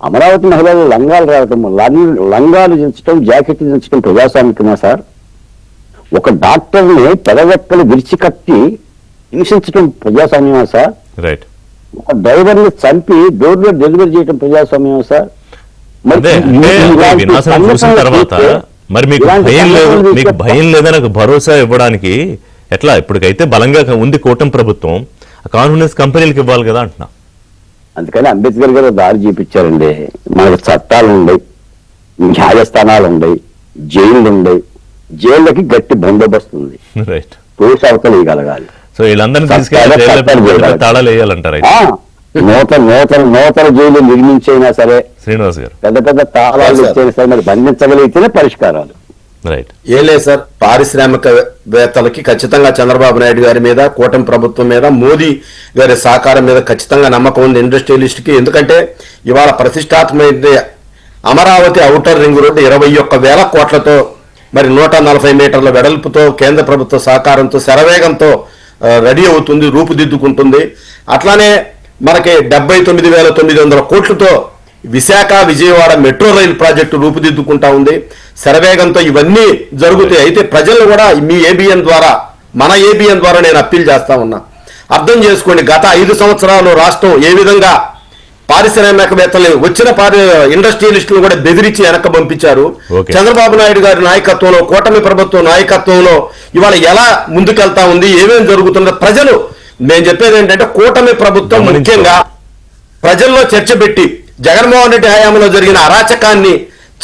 అమరావతి మహిళలు లంగాలు రావటం, లంగాలు దించడం, జాకెట్లు దించడం ప్రజాస్వామికమా సార్? ఒక డాక్టర్ని పెదవెక్కలు విరిచికట్టి హింసించడం ప్రజాస్వామ్యమా సార్? రైట్. ఒక డ్రైవర్ని చంపి డోర్ డెలివరీ చేయడం ప్రజాస్వామ్యమా సార్? చూసిన తర్వాత మరి మీకు భయం లేదని ఒక భరోసా ఇవ్వడానికి ఎట్లా? ఇప్పటికైతే బలంగా ఉంది కూటమి ప్రభుత్వం, కాన్ఫిడెన్స్ కంపెనీలకు ఇవ్వాలి కదా అంటున్నా. అందుకని అంబేద్కర్ గారు దారి చూపించారండి. మనకు చట్టాలు ఉన్నాయి, న్యాయస్థానాలు ఉన్నాయి, జైళ్ళు ఉన్నాయి, జైళ్ళకి గట్టి బందోబస్తు ఉంది, రైట్, పోలీసు అవతలు వేయగలగాలి. సో వీళ్ళందరినీ తీసుకెళ్ళి తాళాలు వేయాలంటారు. నూతన జైలు నిర్మించైనా సరే శ్రీనివాస్ గారు పెద్ద పెద్ద తాళాలు ఇచ్చైనా సరే మరి బంధించగలిగితేనే పరిష్కారాలు. రైట్. ఏం లేదు సార్, పారిశ్రామికవేత్తలకి ఖచ్చితంగా చంద్రబాబు నాయుడు గారి మీద, కూటమి ప్రభుత్వం మీద, మోదీ గారి సహకారం మీద ఖచ్చితంగా నమ్మకం ఉంది ఇండస్ట్రియలిస్ట్ కి. ఎందుకంటే ఇవాళ ప్రతిష్టాత్మక అమరావతి ఔటర్ రింగ్ రోడ్డు 21,000 కోట్లతో, మరి 140 మీటర్ల వెడల్పుతో, కేంద్ర ప్రభుత్వ సహకారంతో శరవేగంతో రెడీ అవుతుంది, రూపుదిద్దుకుంటుంది. అట్లానే మనకి 79,900 కోట్లతో Visakha Vijayawada metro rail project రూపుదిద్దుకుంటా ఉంది. శరవేగంతో ఇవన్నీ జరుగుతాయి. అయితే ప్రజలు కూడా మీ ఏబిఎన్ ద్వారా, మన ఏబిఎన్ ద్వారా నేను అప్పీల్ చేస్తా ఉన్నా, అర్థం చేసుకోండి. గత 5 సంవత్సరాలు రాష్ట్రం ఏ విధంగా పారిశ్రామికవేత్తలు వచ్చిన ఇండస్ట్రియలిస్టులు కూడా బెదిరించి వెనక్కి పంపించారు. చంద్రబాబు నాయుడు గారి నాయకత్వంలో, కూటమి ప్రభుత్వం నాయకత్వంలో ఇవాళ ఎలా ముందుకెళ్తా ఉంది, ఏమేమి జరుగుతుందో ప్రజలు, నేను చెప్పేది ఏంటంటే కూటమి ప్రభుత్వం ముఖ్యంగా ప్రజల్లో చర్చ పెట్టి జగన్మోహన్ రెడ్డి హయాంలో జరిగిన అరాచకాన్ని,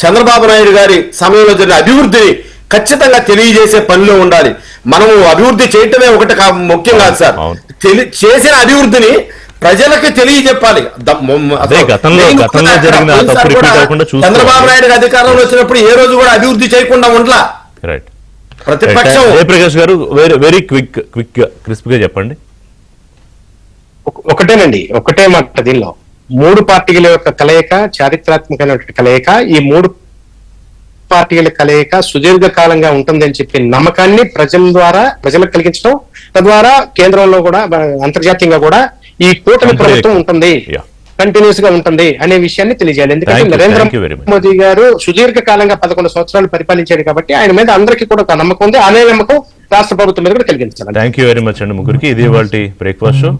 చంద్రబాబు నాయుడు గారి సమయంలో జరిగిన అభివృద్ధిని ఖచ్చితంగా తెలియజేసే పనిలో ఉండాలి. మనము అభివృద్ధి చేయటమే ఒకటి ముఖ్యం కాదు సార్, చేసిన అభివృద్ధిని ప్రజలకు తెలియజెప్పాలి. చంద్రబాబు నాయుడు అధికారంలో వచ్చినప్పుడు ఏ రోజు కూడా అభివృద్ధి చేయకుండా ఉండలా. ప్రతిపక్షం. జయప్రకాష్ గారు వెరీ క్విక్ క్రిస్ప్ గా చెప్పండి. ఒకటేనండి, ఒకటే మాట దీనిలో. మూడు పార్టీల యొక్క కలయిక చారిత్రాత్మకమైనటువంటి కలయిక. ఈ మూడు పార్టీల కలయిక సుదీర్ఘకాలంగా ఉంటుందని చెప్పి నమ్మకాన్ని ప్రజలకు కలిగించడం, తద్వారా కేంద్రంలో కూడా అంతర్జాతీయంగా కూడా ఈ కూటమి ప్రభుత్వం ఉంటుంది, కంటిన్యూస్ గా ఉంటుంది అనే విషయాన్ని తెలియజేయాలి. ఎందుకంటే నరేంద్ర మోదీ గారు సుదీర్ఘ కాలంగా 11 సంవత్సరాలు పరిపాలించారు కాబట్టి ఆయన మీద అందరికీ కూడా ఒక నమ్మకం ఉంది. అనే నమ్మకం రాష్ట్ర ప్రభుత్వం మీద కూడా కలిగించాలి. థ్యాంక్ యూ వెరీ మచ్ అండి ముగ్గురికి. ఇది వాళ్ళ బ్రేక్ఫాస్ట్ షో.